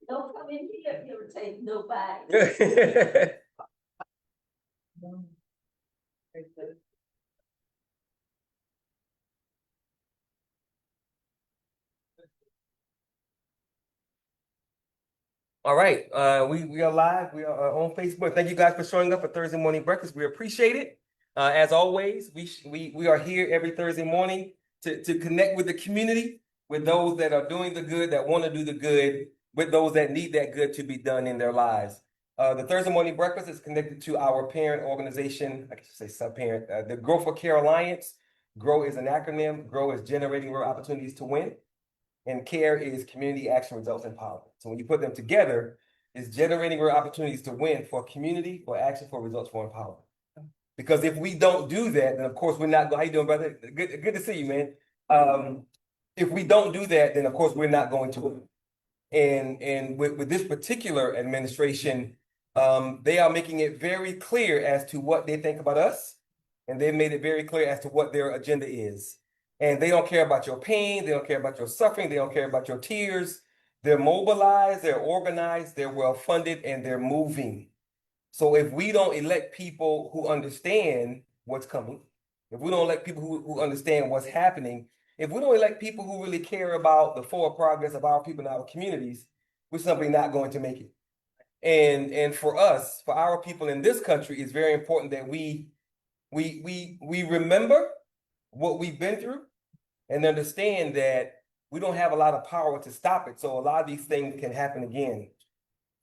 Don't come in here and irritate nobody. All right, we are live. We are on Facebook. Thank you guys for showing up for Thursday morning breakfast. We appreciate it. As always, we are here every Thursday morning to connect with the community, with those that are doing the good, that want to do the good, with those that need that good to be done in their lives. The Thursday morning breakfast is connected to our parent organization. I should say sub-parent, the Grow for Care Alliance. GROW is an acronym. GROW is Generating Real Opportunities to Win. And CARE is Community Action Results Empowerment. So when you put them together, it's generating real opportunities to win for community, for action, for results, for empowerment. Because if we don't do that, then of course we're not going. How you doing, brother? Good to see you, man. If we don't do that, then of course we're not going to win. And with this particular administration, they are making it very clear as to what they think about us, and they've made it very clear as to what their agenda is. And they don't care about your pain. They don't care about your suffering. They don't care about your tears. They're mobilized, they're organized, they're well-funded, and they're moving. So if we don't elect people who understand what's coming, if we don't elect people who understand what's happening, if we don't elect people who really care about the forward progress of our people in our communities, we're simply not going to make it. And for us, for our people in this country, it's very important that we remember what we've been through and understand that we don't have a lot of power to stop it. So a lot of these things can happen again.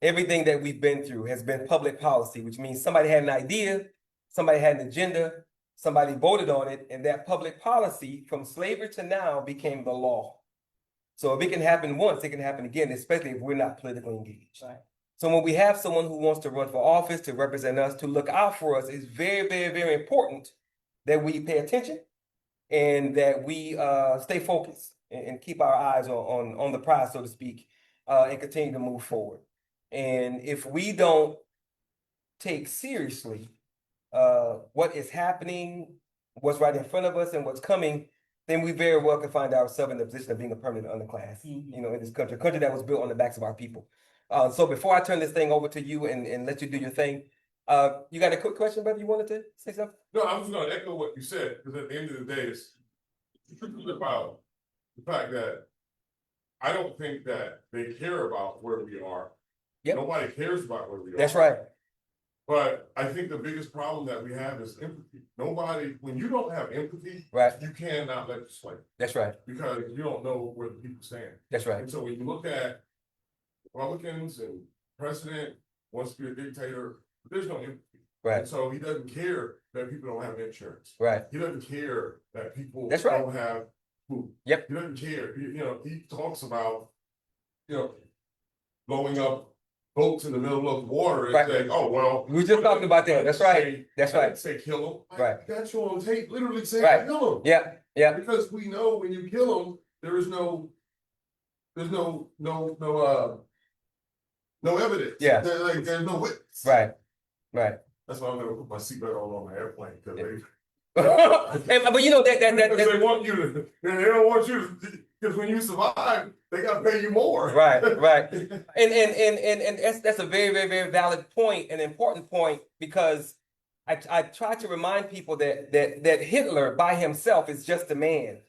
Everything that we've been through has been public policy, which means somebody had an idea, somebody had an agenda, somebody voted on it, and that public policy from slavery to now became the law. So if it can happen once, it can happen again, especially if we're not politically engaged. Right. So when we have someone who wants to run for office, to represent us, to look out for us, it's very, very, very important that we pay attention and that we stay focused and keep our eyes on the prize, so to speak, and continue to move forward. And if we don't take seriously what is happening, what's right in front of us, and what's coming, then we very well can find ourselves in the position of being a permanent underclass, you know, in this country, a country that was built on the backs of our people. So before I turn this thing over to you and let you do your thing, you got a quick question, brother? You wanted to say something? No, I was going to echo what you said, because at the end of the day, it's about the fact that I don't think that they care about where we are. Yep. Nobody cares about where we are. That's right. But I think the biggest problem that we have is empathy. Nobody, when you don't have empathy, right, you cannot legislate. That's right. Because you don't know where the people stand. That's right. And so when you look at Republicans and president wants to be a dictator, there's no empathy. Right. And so he doesn't care that people don't have insurance. Right. He doesn't care that people That's right. don't have food. Yep. He doesn't care. He talks about, blowing up boats in the middle of the water and right. saying, "Oh well." We just talked about that. That's right. That's right. Say kill them. Right. Got you on tape, literally saying right. kill them. Yeah. Yeah. Because we know when you kill them, there's no evidence. Yeah. There's no witness. Right. Right. That's why I'm gonna put my seatbelt on my airplane, because but you know that they want you to, they don't want you to, because when you survive, they gotta pay you more. Right, right. And that's a very, very, very valid point, an important point, because I try to remind people that Hitler by himself is just a man.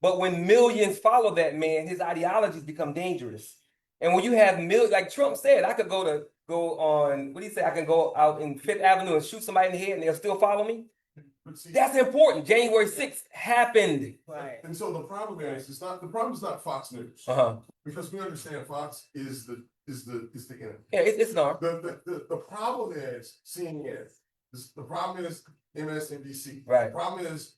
But when millions follow that man, his ideologies become dangerous. And when you have millions, like Trump said, I could go on, what do you say? I can go out in Fifth Avenue and shoot somebody in the head and they'll still follow me. See, that's important. January 6th happened. Right. And so the problem is, the problem is not Fox News. Because we understand Fox is the enemy. Yeah, it's not. The problem is CNN. The problem is MSNBC. Right. The problem is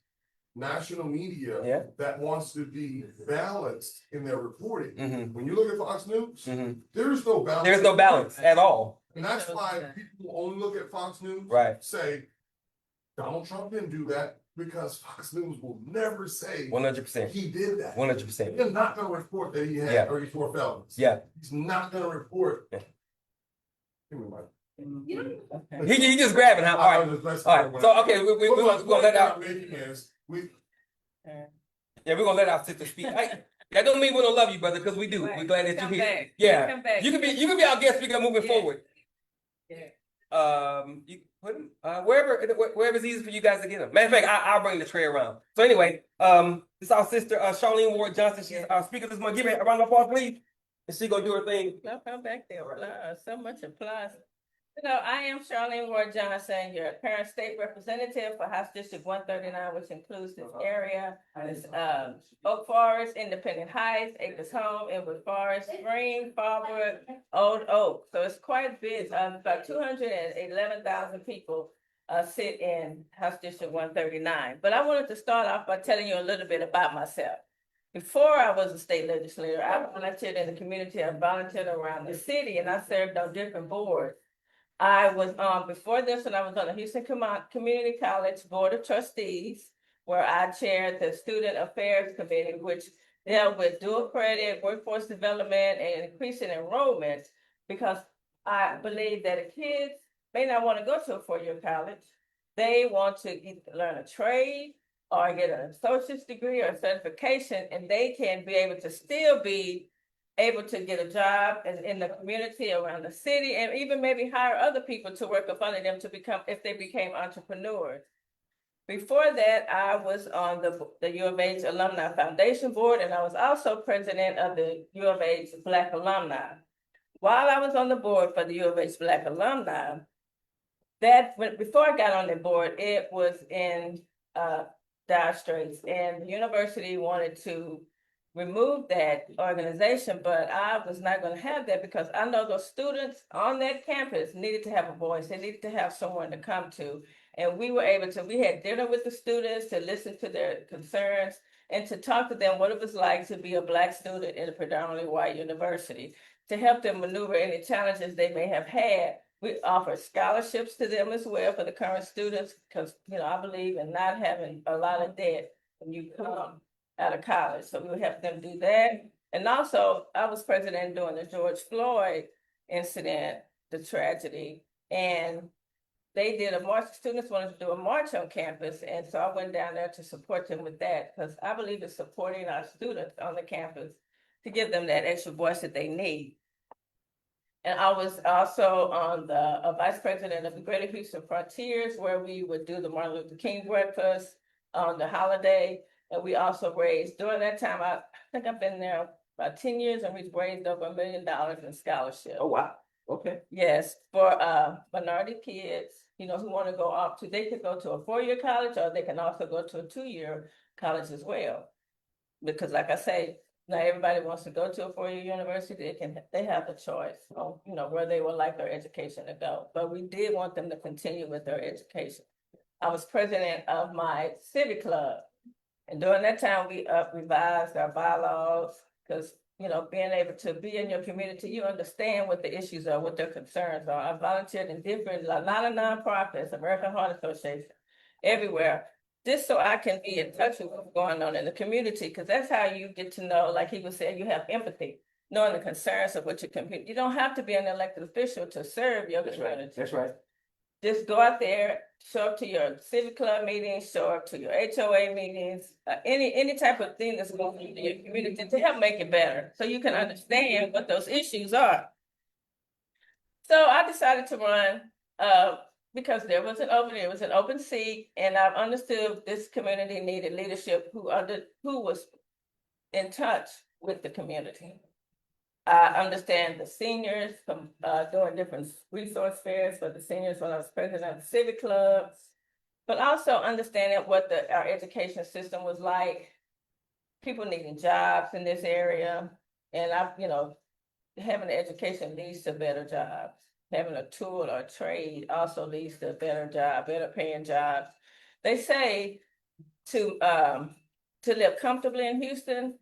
national media that wants to be balanced in their reporting. Mm-hmm. When you look at Fox News, there's no balance. There's no balance at all. And that's why people only look at Fox News, say, Donald Trump didn't do that, because Fox News will never say 100% he did that. 100%. He's not going to report that he had 34 felons. Yeah. He's not going to report. Yeah. Give me my. He just grabbing, huh? All right. All right. So okay, we're gonna let out. We're gonna let our sister speak. That don't mean we don't love you, brother, because we do. Right. We're glad that Come you're here. back. Yeah. Come back. You can be our guest speaker moving Yeah. forward. Yeah. You put him wherever it's easy for you guys to get him. Matter of fact, I'll bring the tray around. So anyway, this is our sister Charlene Ward Johnson. She's our speaker this month. Give her a round of applause, please. And she gonna do her thing. No, come back there. So much applause. You know, I am Charlene Ward Johnson, your current state representative for House District 139, which includes this area. It's Oak Forest, Independent Heights, Acres Home, Inwood Forest, Spring, Fallbrook, Old Oak. So it's quite big. About 211,000 people sit in House District 139. But I wanted to start off by telling you a little bit about myself. Before I was a state legislator, I volunteered in the community. I volunteered around the city, and I served on different boards. I was before this, and I was on the Houston Community College Board of Trustees, where I chaired the Student Affairs Committee, which dealt with dual credit, workforce development, and increasing enrollment, because I believe that the kids may not want to go to a four-year college. They want to either learn a trade or get an associate's degree or a certification, and they can be able to still be able to get a job in the community around the city, and even maybe hire other people to work up under them to become, if they became entrepreneurs. Before that, I was on the U of H Alumni Foundation Board, and I was also president of the U of H Black Alumni. While I was on the board for the U of H Black Alumni, before I got on the board, it was in dire straits, and the university wanted to remove that organization, but I was not going to have that, because I know those students on that campus needed to have a voice. They needed to have someone to come to. And we had dinner with the students to listen to their concerns and to talk to them what it was like to be a Black student in a predominantly white university, to help them maneuver any challenges they may have had. We offer scholarships to them as well for the current students, because, I believe in not having a lot of debt when you come out of college. So we would help them do that. And also, I was president during the George Floyd incident, the tragedy, and they did a march. Students wanted to do a march on campus, and so I went down there to support them with that, because I believe in supporting our students on the campus to give them that extra voice that they need. And I was also on the vice president of the Greater Houston Frontiers, where we would do the Martin Luther King breakfast on the holiday. And we also raised, during that time, I think I've been there about 10 years, and we've raised over $1 million in scholarships. Oh, wow. Okay. Yes, for minority kids, who want to go off they could go to a four-year college, or they can also go to a two-year college as well. Because like I say, not everybody wants to go to a four-year university. They have the choice on, where they would like their education to go. But we did want them to continue with their education. I was president of my civic club. And during that time, we revised our bylaws, because, being able to be in your community, you understand what the issues are, what their concerns are. I volunteered in a lot of nonprofits, American Heart Association, everywhere, just so I can be in touch with what's going on in the community, because that's how you get to know, like he was saying, you have empathy, knowing the concerns of what your community. You don't have to be an elected official to serve your community. That's right. Just go out there, show up to your civic club meetings, show up to your HOA meetings, any type of thing that's going on in your community to help make it better, so you can understand what those issues are. So I decided to run because there was an open seat, and I've understood this community needed leadership who was in touch with the community. I understand the seniors from doing different resource fairs for the seniors when I was president of the civic clubs, but also understanding what our education system was like, people needing jobs in this area, and having an education leads to better jobs. Having a tool or a trade also leads to a better job, better paying jobs. They say to live comfortably in Houston,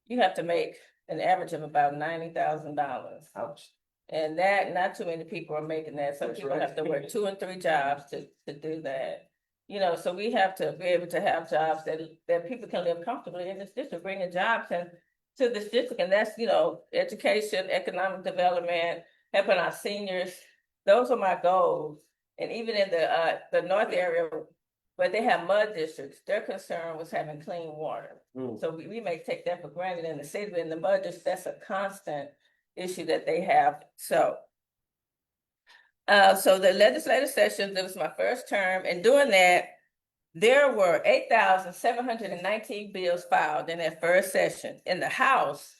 you have to make an average of about $90,000. Ouch. And that, not too many people are making that. Some people have to work 2 and 3 jobs to do that. So we have to be able to have jobs that people can live comfortably in this district, bringing jobs to this district. And that's, education, economic development, helping our seniors. Those are my goals. And even in the north area, but they have mud districts. Their concern was having clean water. Mm. So we may take that for granted in the city, but in the mud districts, that's a constant issue that they have. So the legislative session, that was my first term, and during that, there were 8,719 bills filed in that first session. In the House,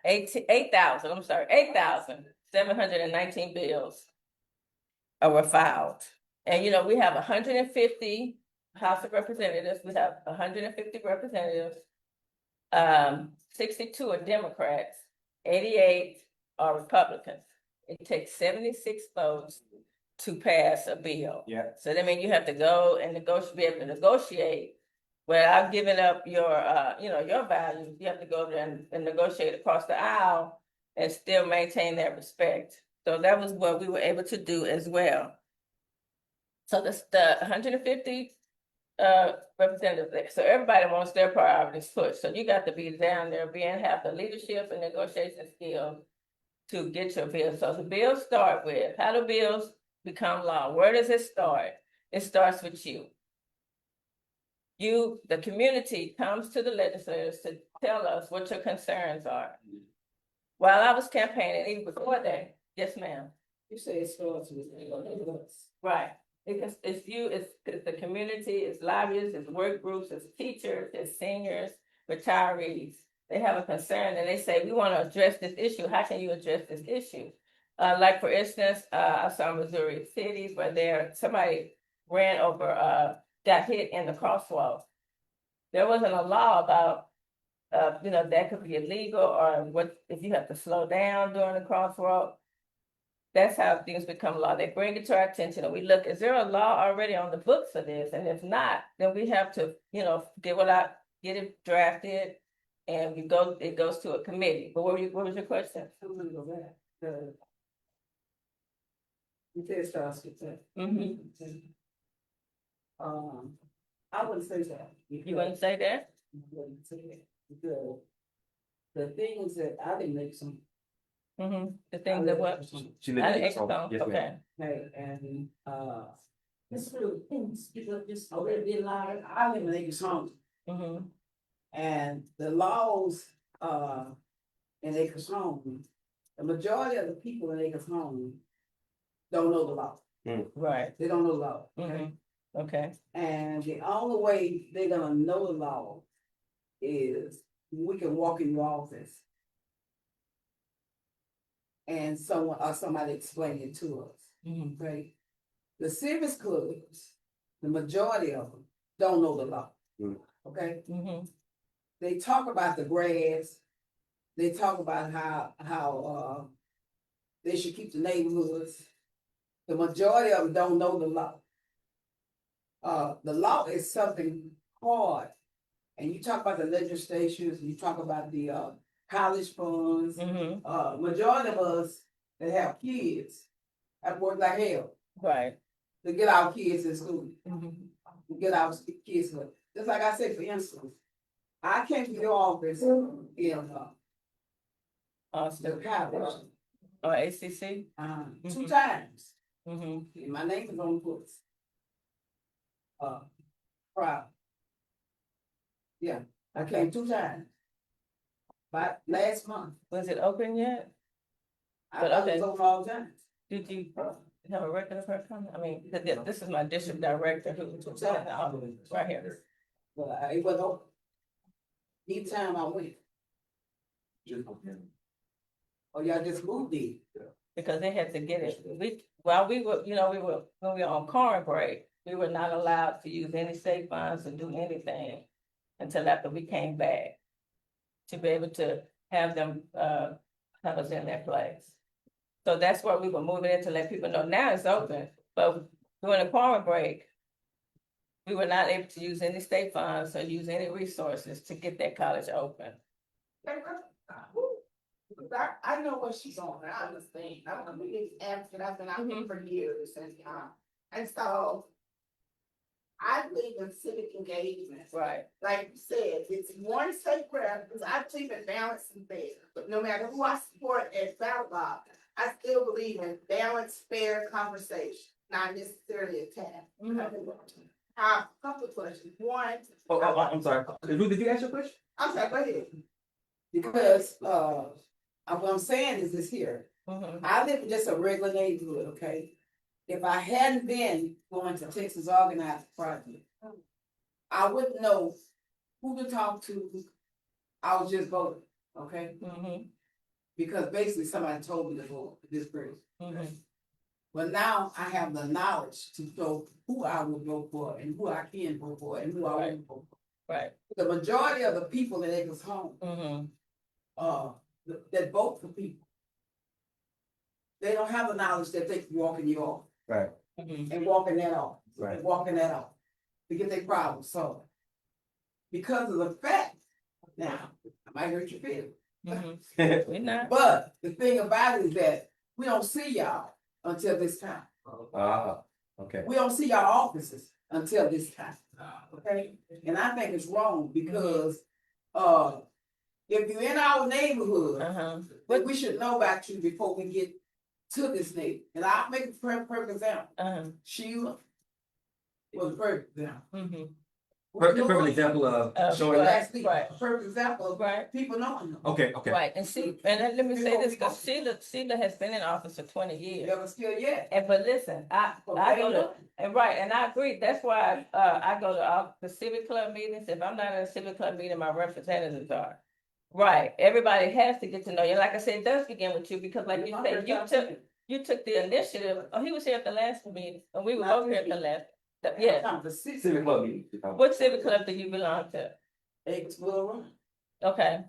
8,719 bills were filed. And, we have 150 House of Representatives, we have 150 representatives. 62 are Democrats, 88 are Republicans. It takes 76 votes to pass a bill. Yeah. So that means you have to go and be able to negotiate without giving up your, your values. You have to go there and negotiate across the aisle and still maintain that respect. So that was what we were able to do as well. So the 150 representatives, so everybody wants their priorities pushed. So you got to be down there, have the leadership and negotiation skills to get your bill. So the bills start with, how do bills become law? Where does it start? It starts with you. The community comes to the legislators to tell us what your concerns are. While I was campaigning, even before that, yes, ma'am. You say it starts with us. Right. It's you, it's the community, it's lobbyists, it's work groups, it's teachers, it's seniors, retirees. They have a concern and they say, we want to address this issue. How can you address this issue? Like for instance, I saw Missouri cities where somebody ran over, got hit in the crosswalk. There wasn't a law about, that could be illegal or what if you have to slow down during the crosswalk. That's how things become law. They bring it to our attention and we look, is there a law already on the books for this? And if not, then we have to, get it drafted and it goes to a committee. But what was your question? You said it starts with that. Mm-hmm. I wouldn't say that. You wouldn't say that? I wouldn't say that. Because the things that I didn't make some. Mm-hmm. The things that what? She I lived in didn't Exxon. expo. Yes, Okay. ma'am. Hey, and this little things, because just already be allowed. I live in Acres Home, Mm-hmm. and the laws in Acres Home, the majority of the people in Acres Home don't know the law. Right. They don't know the law. Mm-hmm. Okay. And the only way they're gonna know the law is we can walk in your office and somebody explain it to us. Mm-hmm. Right? The service clubs, the majority of them don't know the law. Okay? Mm-hmm. They talk about the grass. They talk about how they should keep the neighborhoods. The majority of them don't know the law. The law is something hard. And you talk about the legislations, you talk about the college funds. Mm-hmm. Majority of us that have kids have worked like hell Right. to get our kids in school, Mm-hmm. to get our kids in. Just like I said, for instance, I came to your office in the college Or ACC? 2 times. Mm-hmm. My name is on the books. Proud. Yeah, I came 2 times. But last month, Was it open yet? I But thought okay. it was open all the time. Did you have a record of her coming? I mean, this is my district director who was in the office right here. But it was open. Each time I went. Oh, y'all just moved it. Because they had to get it. We were, when we were on corn break, we were not allowed to use any state funds or do anything until after we came back to be able to have them, have us in their place. So that's where we were moving in to let people know now it's open, but during the corn break, we were not able to use any state funds or use any resources to get that college open. I know what she's on, I understand, I'm a big advocate, I've been out here for years, and so. I believe in civic engagement. Right. Like you said, it's one state rep, because I believe in balance and fair, but no matter who I support at ballot box, I still believe in balanced, fair conversation, not necessarily attack. a couple of questions. One. I'm sorry. Ruth, did you ask your question? I'm sorry, go ahead. Because, what I'm saying is this here. Mhm. I live in just a regular neighborhood, okay? If I hadn't been going to Texas Organized Project, I wouldn't know who to talk to. I was just voting, okay? Mhm. Because basically somebody told me to vote for this person. Mhm. But now I have the knowledge to know who I would vote for and who I can vote for and who I won't vote for. Right. The majority of the people in Acres Home, Mhm. that vote for people, they don't have the knowledge that they can walk in your office Right. Mhm. and walk in that office. Right. And walk in that office to get their problems solved. Because of the fact, now, I might hurt your feelings. Mhm. We're not. But the thing about it is that we don't see y'all until this time. Okay. We don't see y'all offices until this time. Okay? And I think it's wrong because if you're in our neighborhood, Uh-huh. then we should know about you before we get to this neighborhood. And I'll make a perfect example. Uh-huh. Sheila was a perfect example. Mhm. Perfect example of showing up. Last week, Right. a perfect example of Right. people knowing them. Okay. Right. And see, and let me say this, because Sheila has been in office for 20 years. Never still yet. And but listen, I go to, and right, and I agree, that's why I go to all the civic club meetings. If I'm not at a civic club meeting, my representatives are. Right, everybody has to get to know you. Like I said, it does begin with you, because like you said, you took the initiative. Oh, he was here at the last meeting, and we were both here at the last. Yeah, Civic club meeting. what civic club do you belong to? Acresville. Okay.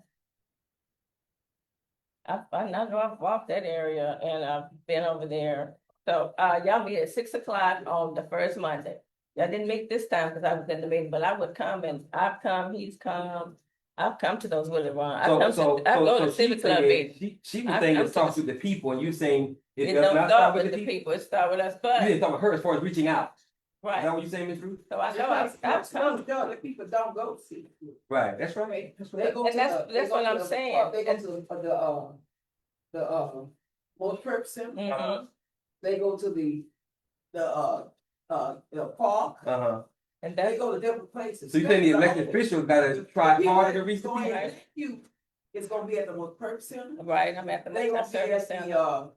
I know I've walked that area and I've been over there. So, y'all meet at 6 o'clock on the first Monday. Y'all didn't meet this time because I was in the meeting, but I would come and I've come, he's come. I've come to those Willie Run. I go to civic club meetings. She was saying it starts with the people, and you saying it does not start with the people. It starts with us, You but didn't talk about her as far as reaching out. Is that right. what you're saying, Ms. Ruth? So I know I've come. The people don't go to see. Right. That's right. That's right. They go And to that's what I'm saying. They go to the multi-purpose center. Mhm. They go to the park. And They that's, go to different places. So you think the elected officials gotta try harder to reach the Going people? to you, it's gonna be at the multi-purpose center. right, I'm at the They gonna be service at center. the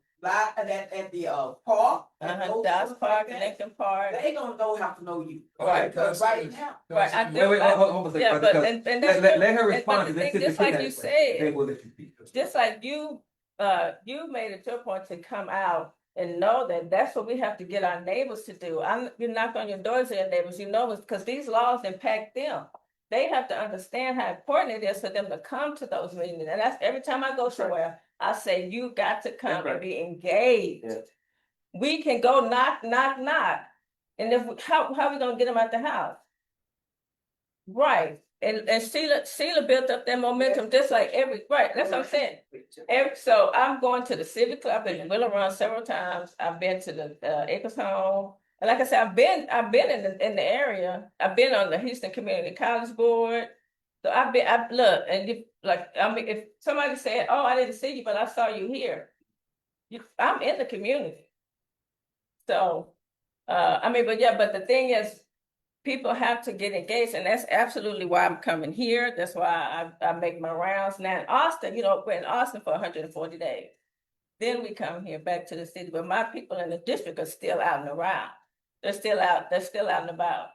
park. at those Dallas places Park, like that. Lincoln Park. They gonna have to know you. Right. Because right now. Right, I do. Wait, hold on a second, Yeah, but, because and that's. let her and- respond but to the that. thing, just like you said, Then we'll let you speak. just like you made it your point to come out and know that that's what we have to get our neighbors to do. You knock on your doors to your neighbors, you know, because these laws impact them. They have to understand how important it is for them to come to those meetings. And that's every time I go somewhere, I say, you got to come and be engaged. Yeah. We can go knock, knock, knock. And how we gonna get them out the house? Right, and Sheila built up that momentum just like right, that's what I'm saying. So I'm going to the civic club in Willow Run several times. I've been to the Acres Home. And like I said, I've been in the area. I've been on the Houston Community College Board. So look, and if somebody said, oh, I didn't see you, but I saw you here. I'm in the community. So, but the thing is, people have to get engaged, and that's absolutely why I'm coming here. That's why I make my rounds now in Austin. We're in Austin for 140 days. Then we come here back to the city, but my people in the district are still out and around. They're still out and about.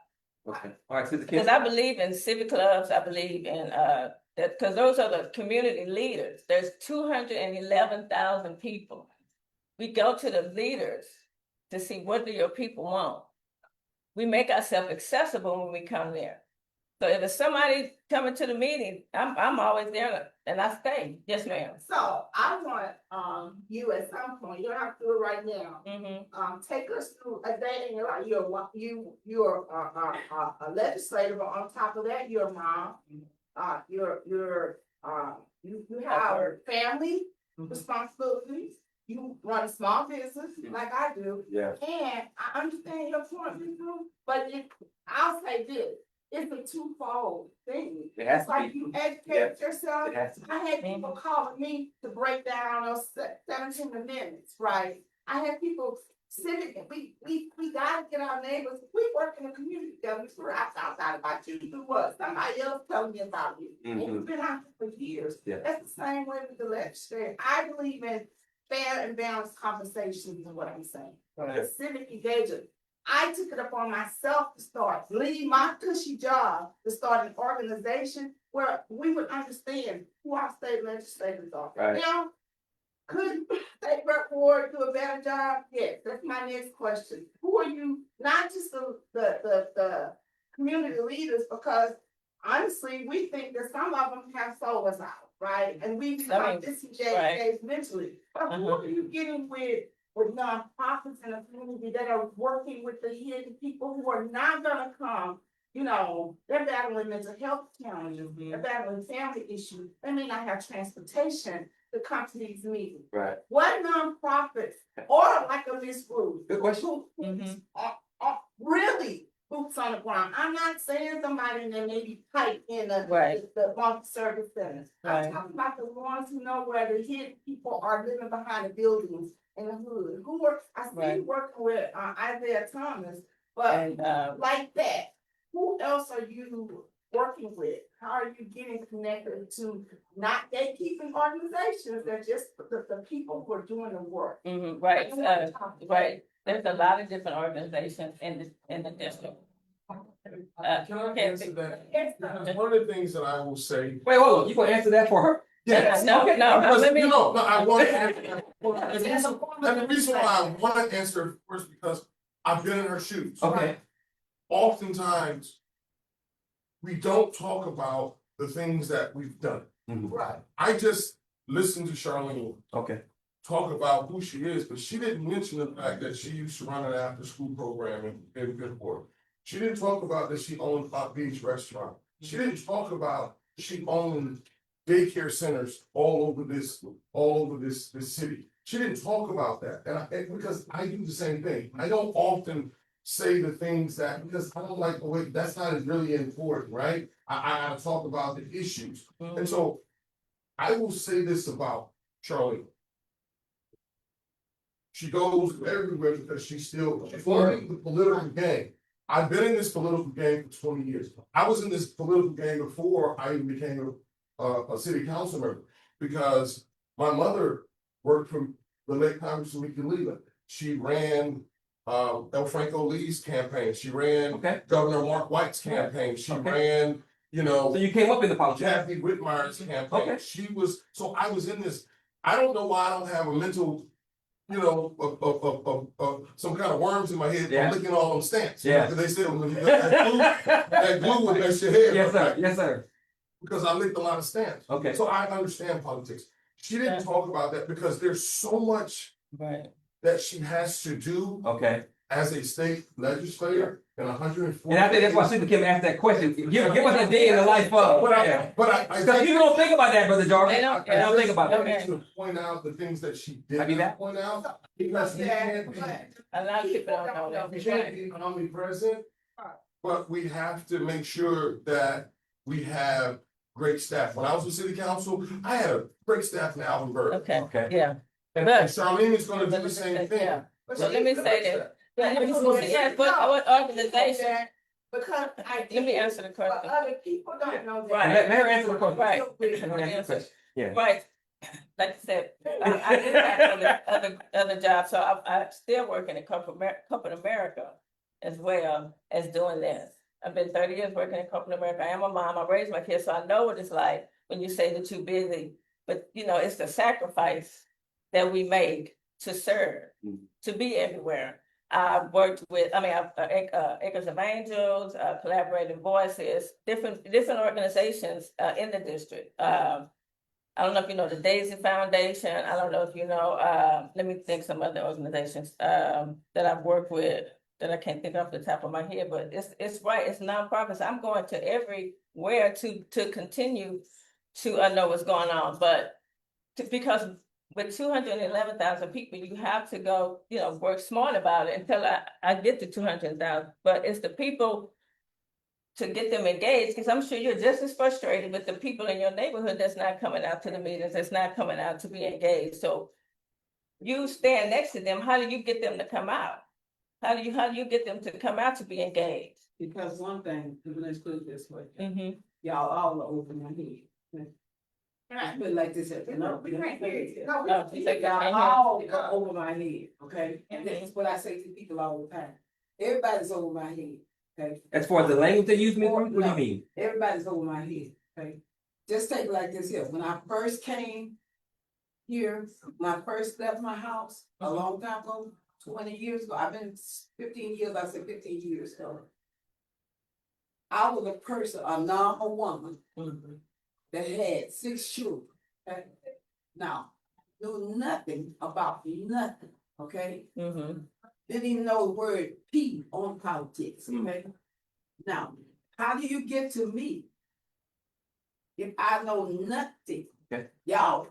Okay. All right, Sister Kim. Because I believe in civic clubs. I believe in that, because those are the community leaders. There's 211,000 people. We go to the leaders to see, what do your people want? We make ourselves accessible when we come there. So if it's somebody coming to the meeting, I'm always there and I stay. Yes, ma'am. So I want you at some point, you don't have to do it right now. Mm-hmm. Take us through a day in your life. You're a legislator, but on top of that, you're a mom. You have family responsibilities. You run a small business like I do. Yeah. And I understand your point, but I'll say this. It's a twofold thing. It has It's to like be. you educate yourself. It has to be. I had people calling me to break down those 17 amendments, right? I had people civic, we gotta get our neighbors, we work in the community together. I found out about you through what? Somebody else telling me about you. And you've been out here for years. Yeah. That's the same way with the legislature. I believe in fair and balanced conversations is what I'm saying. The civic engagement. I took it upon myself to start, leave my cushy job to start an organization where we would understand who our state legislators are. Right. Now, could state rep Ward do a better job? Yes, that's my next question. Who are you, not just the community leaders, because honestly, we think that some of them have sold us out, right? And we become disengaged mentally. But who are you getting with nonprofits in the community that are working with the hidden people who are not gonna come? You know, they're battling mental health challenges, they're battling family issues, they may not have transportation to come to these meetings. Right. What nonprofits, or like a Miss Ruth, Good question. are really boots on the ground? I'm not saying somebody that may be tight in the multi-service centers. I'm talking about the ones who know where the hidden people are living behind the buildings in the hood. Who are, I see you working with Isaiah Thomas, but like that, who else are you working with? How are you getting connected to not gatekeeping organizations? They're just the people who are doing the work. Right, right. There's a lot of different organizations in the district. Can I answer that? Because one of the things that I will say. Wait, hold on. You gonna answer that for her? Yes. No, Okay. no, Because, let me- I want to answer that. And the reason why I want to answer it first, because I've been in her shoes. Okay. Oftentimes, we don't talk about the things that we've done. Right. I just listened to Charlene Okay. talk about who she is, but she didn't mention the fact that she used to run an after-school program in Fifth. She didn't talk about that she owned Hot Beach Restaurant. She didn't talk about she owned daycare centers all over this city. She didn't talk about that, and because I do the same thing. I don't often say the things that, because I don't like the way, that's not really important, right? I talk about the issues, and so I will say this about Charlene. She goes everywhere because she's learning the political game. I've been in this political game for 20 years. I was in this political game before I even became a city council member, because my mother worked for the late Congressman Mickey Leland. She ran El Franco Lee's campaign. She ran Governor Mark White's campaign. She ran, So you came up in the politics. Kathy Whitmire's campaign. So I was in this. I don't know why I don't have a mental, some kind of worms in my head from licking all them stamps. Because they said that glue would mess your head. Yes, sir. Yes, sir. Because I licked a lot of stamps. Okay. So I understand politics. She didn't talk about that because there's so much that she has to do as a state legislator in 140. And I think that's why Super Kim asked that question. Give us a day in the life of. Because people don't think about that, Brother Jarvis. They don't think about I that. need to point out the things that she didn't point out. Because we can't be, A lot of people don't know that. we can't be omnipresent, but we have to make sure that we have great staff. When I was with city council, I had a great staff in Alvinburg. Okay, yeah. And Charlene is gonna do the same thing. Yeah. So let me say this. Yes, what organization? Because Let me answer the but question. other people don't know that. Right. Let her answer the question. Right. Let her answer the question. Yeah. Right. Like I said, I did have other jobs, so I still working in corporate America as well as doing this. I've been 30 years working in corporate America. I am a mom. I raised my kids, so I know what it's like when you say that you're busy. But it's the sacrifice that we make to serve, to be everywhere. I've worked with, Acres of Angels, Collaborative Voices, different organizations in the district. I don't know if you know the Daisy Foundation. I don't know if you know, let me think some other organizations that I've worked with that I can't think off the top of my head, but it's right, it's nonprofits. I'm going to everywhere to continue to know what's going on, but because with 211,000 people, you have to go, work smart about it until I get to 200,000. But it's the people to get them engaged, because I'm sure you're just as frustrated with the people in your neighborhood that's not coming out to the meetings, that's not coming out to be engaged. So you stand next to them, how do you get them to come out? How do you get them to come out to be engaged? Because one thing, let's put it this way, Mm-hmm. y'all all are over my head. I put it like this, no, We can't hear you. No, Oh, you say y'all y'all all are over my head, okay? And this is what I say to people all the time. Everybody's over my head, okay? As far as the language they use, Ms. Ruth, what do you No. mean? Everybody's over my head, okay? Just take it like this here. When I first came here, when I first left my house a long time ago, 20 years ago, I've been 15 years, I said 15 years ago. I was a person, a normal woman that had 6 children. Okay? Now, knew nothing about nothing, okay? Mm-hmm. Didn't even know the word P on politics, okay? Now, how do you get to me if I know nothing? Okay. Y'all.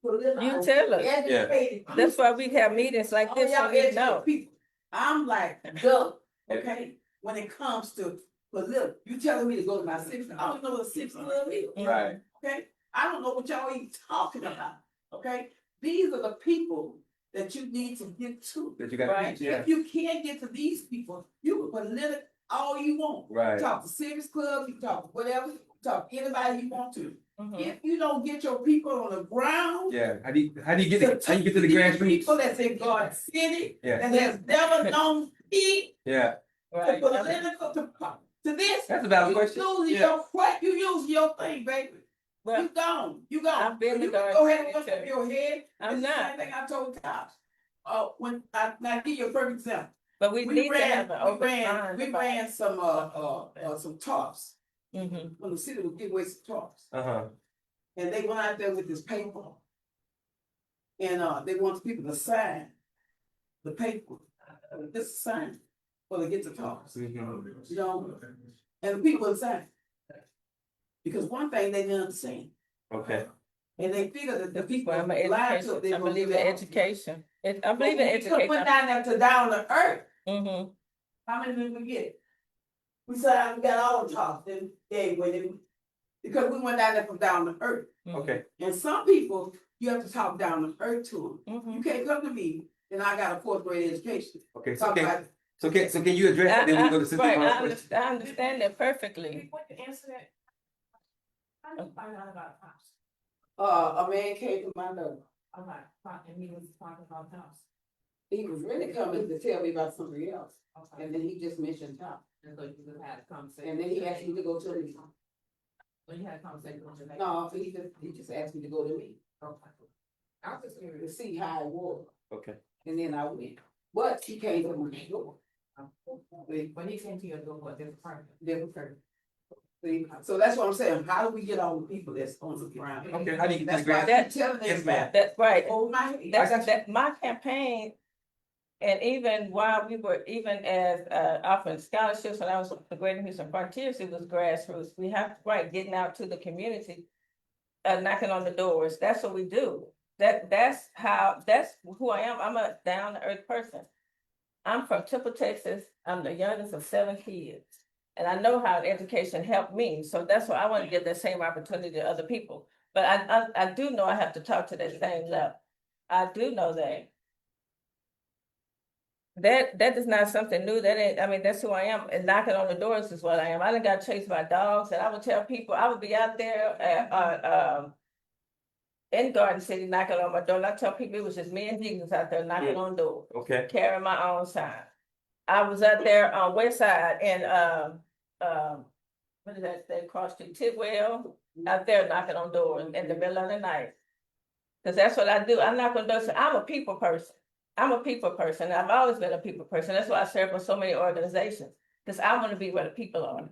You tell us. Educated That's why we have meetings like this, so y'all we educated know. people. I'm like, duh, okay? When it comes to political, you telling me to go to my six, I don't know what a six club is. Right. Okay, I don't know what y'all even talking about, okay? These are the people that you need to get to. That you got Right. to yeah. If you can't get to these people, you can political all you want. Right. Talk to Civics Club, you talk whatever, talk to anybody you want to. Mhm. If you don't get your people on the ground. Yeah. How do you get it? How you get to the grassroots? People that's in Garden City, Yeah. that has never known peace, Yeah. to Right. political, to this. That's a valid question. You use your thing, baby. Well, You gone. I've been to You Garden go ahead and City, lift up too. your head. I'm It's the not. same thing I told Tops. When I give you a perfect example. but we need to have an open mind. We ran some tops. Mm-hmm. When the city was giving away some tops. Uh-huh. And they went out there with this paper. And they want people to sign the paper. This sign for to get the tops. Mhm. You know, and the people inside. Because one thing they didn't understand, Okay. and they figured that the people Well, I'm an lied to education. them. I believe in education. I believe in We education. went down there to down to earth. Mm-hmm. How many did we get? We said we got all the talk. Then they went in because we went down there from down to earth. Okay. And some people you have to talk down to earth to them. Mm-hmm. You can't come to me and I got a 4th grade education. Okay. Talk about So can you address that? Then we go to Sister Right, Barbara. I understand that perfectly. Before you answer that, how did you find out about house? a man came to my door. Okay, and he was talking about house. He was really coming to tell me about something else. Okay. And then he just mentioned top. And so you just had a conversation. And then he asked me to go to me. When you had a conversation with your neighbor. No, he just asked me to go to me Okay. I was just to curious. see how it was. Okay. And then I went. But he came to my door. When he came to your door, what different part? Different person. See, so that's what I'm saying. How do we get all the people that's on the ground? Okay. How do you get to That's the why I grass? keep telling Yes, ma'am. everybody. That's right. Oh my. That my campaign, and even while we were as offering scholarships when I was with the Greater Houston Frontiers, it was grassroots. We have getting out to the community, knocking on the doors. That's what we do. That's who I am. I'm a down to earth person. I'm from Temple, Texas. I'm the youngest of 7 kids. And I know how education helped me. So that's why I want to give that same opportunity to other people. But I do know I have to talk to that same level. I do know that. That is not something new. That ain't, I mean, that's who I am. And knocking on the doors is what I am. I done got chased by dogs, and I would tell people I would be out there in Garden City knocking on my door. And I tell people it was just me and Jesus out there knocking on doors, Okay. carrying my own sign. I was out there on West Side and what is that? They cross street Tidwell, out there knocking on doors in the middle of the night. Because that's what I do. I knock on doors. I'm a people person. I'm a people person. I've always been a people person. That's why I serve with so many organizations. Because I want to be where the people are.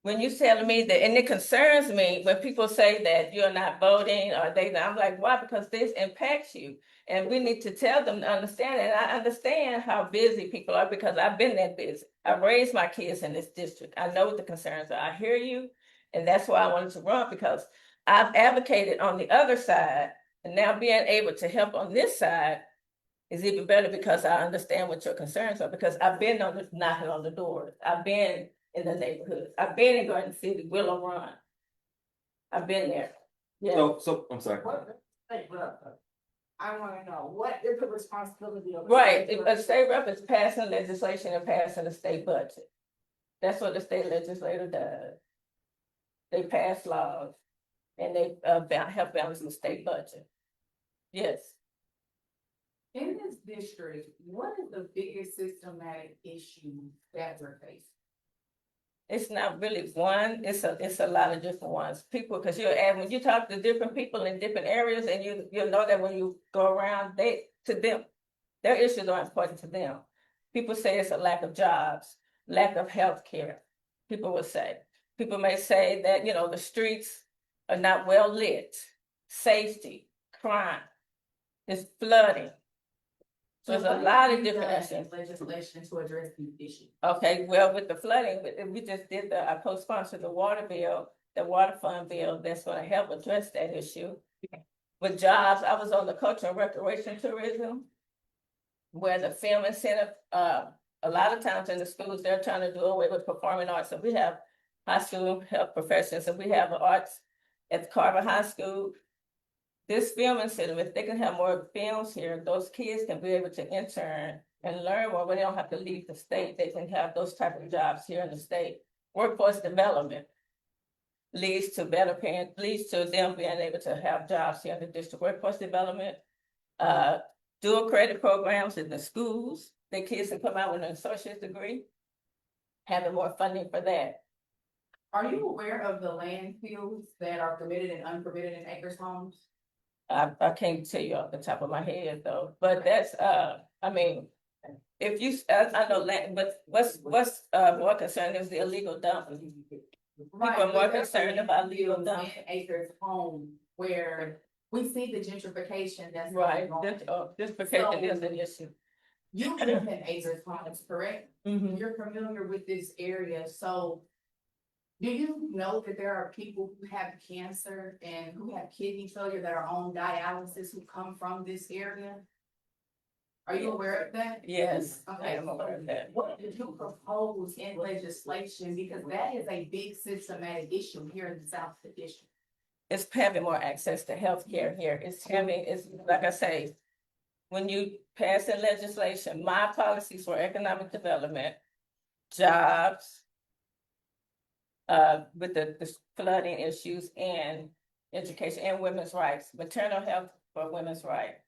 When you're telling me that, and it concerns me when people say that you're not voting or I'm like, why? Because this impacts you. And we need to tell them to understand it. And I understand how busy people are because I've been that busy. I've raised my kids in this district. I know what the concerns are. I hear you. And that's why I wanted to run, because I've advocated on the other side. And now being able to help on this side is even better because I understand what your concerns are. Because I've been knocking on the doors. I've been in the neighborhood. I've been in Garden City, Willow Run. I've been there. Yeah. So I'm sorry. I wanna know, what is the responsibility of? Right, a state rep is passing legislation and passing the state budget. That's what the state legislator does. They pass laws and they help balance the state budget. Yes, In this district, what is the biggest systematic issue that we're facing? it's not really one, it's a lot of different ones. People, because when you talk to different people in different areas and you'll know that when you go around, to them, their issues are important to them. People say it's a lack of jobs, lack of health care. People will say. People may say that, the streets are not well lit, safety, crime, there's flooding. So there's a lot of different issues. Legislation to address these issues. Okay, well, with the flooding, we just did I co-sponsored the water bill, the water fund bill that's gonna help address that issue. With jobs, I was on the culture and recreation tourism, where the film incentive, a lot of times in the schools, they're trying to do away with performing arts. So we have high school health professions, and we have the arts at Carver High School. This film incentive, if they can have more films here, those kids can be able to intern and learn more, but they don't have to leave the state. They can have those type of jobs here in the state. Workforce development leads to better paying, leads to them being able to have jobs here in the district. Workforce development, dual credit programs in the schools. The kids can come out with an associate's degree, having more funding for that. Are you aware of the landfills that are permitted and unpermitted in acres homes? I can't tell you off the top of my head though, but that's, I mean, if you, I know land, but what's more concerning is the illegal dumping. People are more concerned about legal landfills dumping. in acres home where we see the gentrification that's Right, going on. this protection is an issue. You live in acres homes, correct? Mhm. You're familiar with this area, so do you know that there are people who have cancer and who have kidney failure that are on dialysis who come from this area? Are you aware of that? Yes, I Okay, am aware of that. what did you propose in legislation? Because that is a big systematic issue here in the South District. It's having more access to healthcare here. It's like I say, when you pass in legislation, my policies for economic development, jobs, with the flooding issues and education and women's rights, maternal health for women's rights.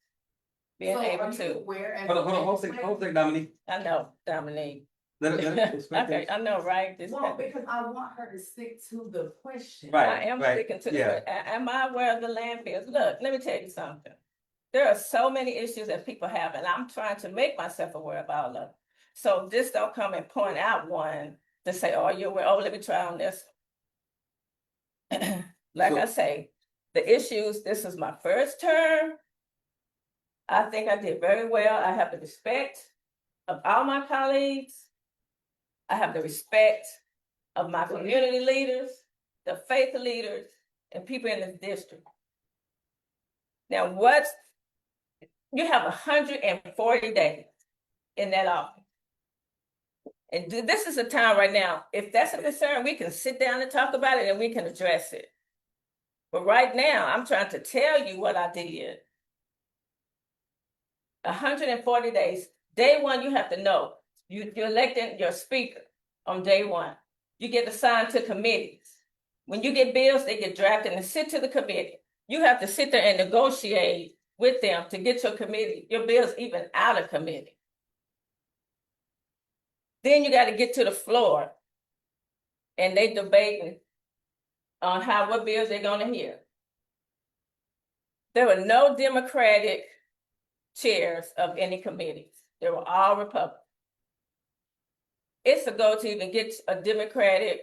Being So able are you to, aware as Hold on, a hold on, Dominique. I know, Dominique. Let it Okay, I know, right? This- Well, because I want her to stick to the question. Right. I am sticking to the, am I aware of the landfills? Look, let me tell you something. There are so many issues that people have, and I'm trying to make myself aware of all of them. So just don't come and point out one to say, oh, you're aware, oh, let me try on this. Like I say, the issues, this is my first term. I think I did very well. I have the respect of all my colleagues. I have the respect of my community leaders, the faith leaders, and people in this district. Now, you have 140 days in that office. And this is a time right now, if that's a concern, we can sit down and talk about it and we can address it. But right now, I'm trying to tell you what I did. 140 days. Day one, you have to know. You're electing your speaker on day one. You get assigned to committees. When you get bills, they get drafted and sit to the committee. You have to sit there and negotiate with them to get your bills even out of committee. Then you got to get to the floor and they debating on what bills they're going to hear. There were no Democratic chairs of any committees. They were all Republican. It's a goal to even get a Democratic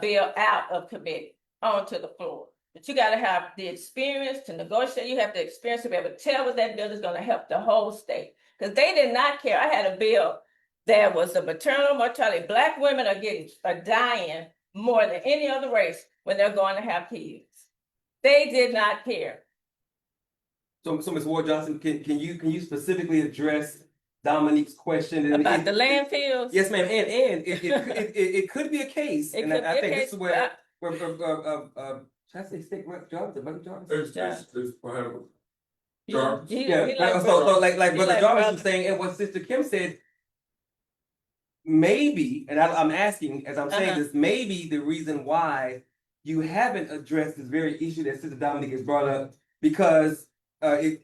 bill out of committee onto the floor. But you got to have the experience to negotiate. You have the experience to be able to tell what that bill is going to help the whole state. Because they did not care. I had a bill that was the maternal mortality. Black women are dying more than any other race when they're going to have kids. They did not care. So Ms. Ward Johnson, can you specifically address Dominique's question about the landfills? Yes, ma'am. And it could be a case, and I think this is where should I say stick with Johnson? There's Jarvis? Yeah, He like so brother. like He Brother like Jarvis brother. was saying, and what Sister Kim said, maybe, and I'm asking as I'm saying Uh-huh. this, maybe the reason why you haven't addressed this very issue that Sister Dominique has brought up, because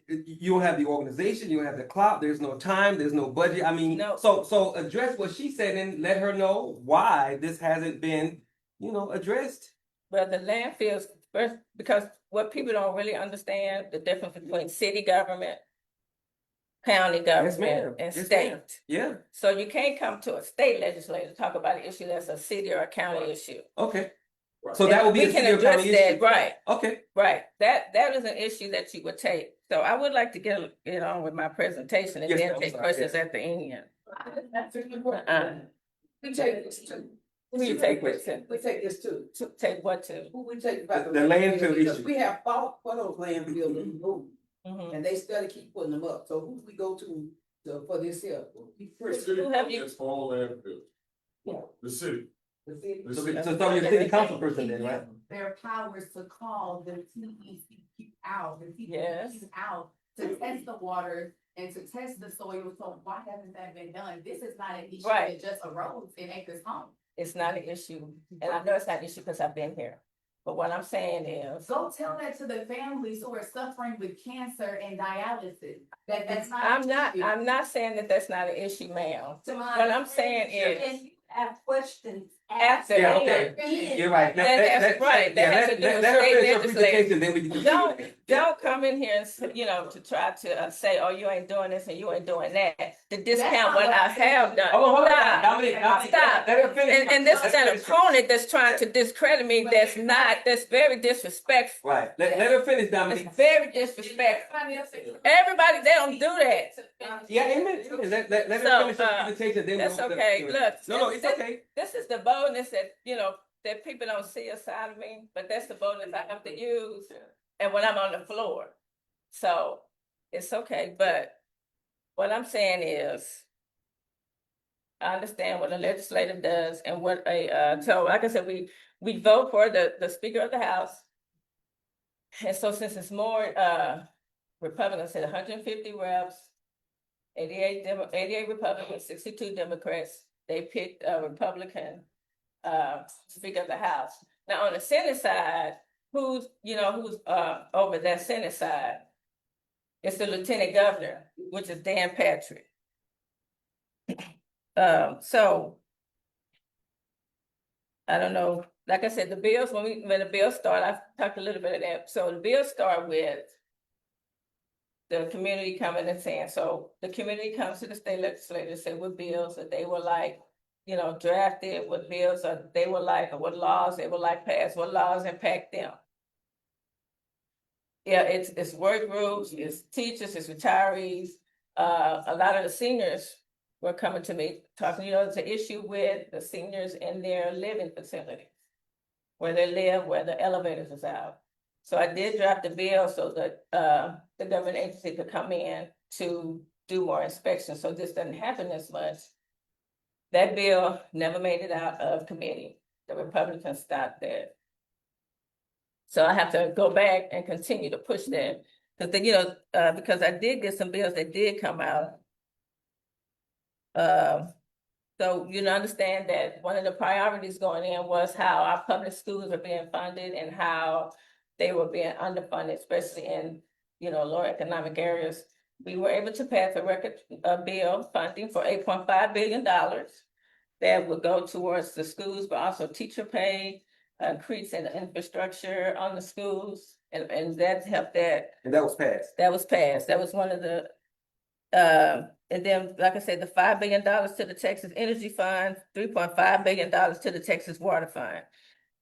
you don't have the organization, you don't have the clout, there's no time, there's no budget. I mean, No. so address what she said and let her know why this hasn't been, addressed. But the landfills, first, because what people don't really understand, the difference between city government, county Yes, government, ma'am. and Yes, state. ma'am. Yeah. So you can't come to a state legislature to talk about an issue that's a city or a county issue. Okay. Right. So that would be We a can city or address county that, issue. right? Okay. Right. That is an issue that you would take. So I would like to get on with my presentation and Yes, then ma'am. take questions at the end. We take this too. Who you take with you? We take this too. To take what to? Who we take about The landfill because issue. we have fought for those landfills in Boone, Mhm. and they still keep putting them up. So who do we go to for this here? The city Who have you- gets all landfills. Yeah. The city. The city. The So, city. so tell your city council person then, right? Their powers to call the TEC out, the Yes. TEC out to test the water and to test the soil. So why hasn't that been done? This is not an issue Right. that just arose in Acres Home. It's not an issue, and I know it's not an issue because I've been here. But what I'm saying is, Go tell that to the families who are suffering with cancer and dialysis. That's not. I'm not saying that that's not an issue, ma'am. To my. What I'm saying is, And you have questions. after. Yeah, okay. You're right. That's right. That has to do with let her state finish her legislature. presentation, then we can. Don't come in here and, to try to say, oh, you ain't doing this and you ain't doing that, to discount what I have done. Oh, hold on. Stop. Dominique, Stop. let her finish. And this is Let her an finish. opponent that's trying to discredit me, that's very disrespectful. Right. Let her finish, Dominique. It's very disrespectful. Everybody, they don't do that. Yeah, amen. Let her So, finish her presentation, then That's we'll open up okay. Q&A. Look, No, it's okay. This is the boldness that, that people don't see aside of me, but that's the boldness I have to use. And when I'm on the floor. So it's okay. But what I'm saying is, I understand what a legislative does and what so like I said, we vote for the Speaker of the House. And so since it's more Republicans, said 150 reps, 88 Republicans, 62 Democrats, they picked a Republican Speaker of the House. Now on the Senate side, who's over that Senate side? It's the Lieutenant Governor, which is Dan Patrick. So I don't know. Like I said, the bills, when the bills start, I talked a little bit of that. So the bills start with the community coming and saying, so the community comes to the state legislature and say what bills that they would like, drafted, what bills they would like, or what laws they would like passed, what laws impact them. Yeah, it's work groups, it's teachers, it's retirees. A lot of the seniors were coming to me talking, it's an issue with the seniors in their living facilities, where they live, where the elevators is out. So I did draft the bill so that the government agency could come in to do more inspections, so this doesn't happen as much. That bill never made it out of committee. The Republicans stopped that. So I have to go back and continue to push that. Because because I did get some bills that did come out. So understand that one of the priorities going in was how our public schools are being funded and how they were being underfunded, especially in lower economic areas. We were able to pass a record bill funding for $8.5 billion that would go towards the schools, but also teacher pay, increase in the infrastructure on the schools, and that helped that. And that was passed. That was passed. That was one of the, and then, like I said, the $5 billion to the Texas Energy Fund, $3.5 billion to the Texas Water Fund.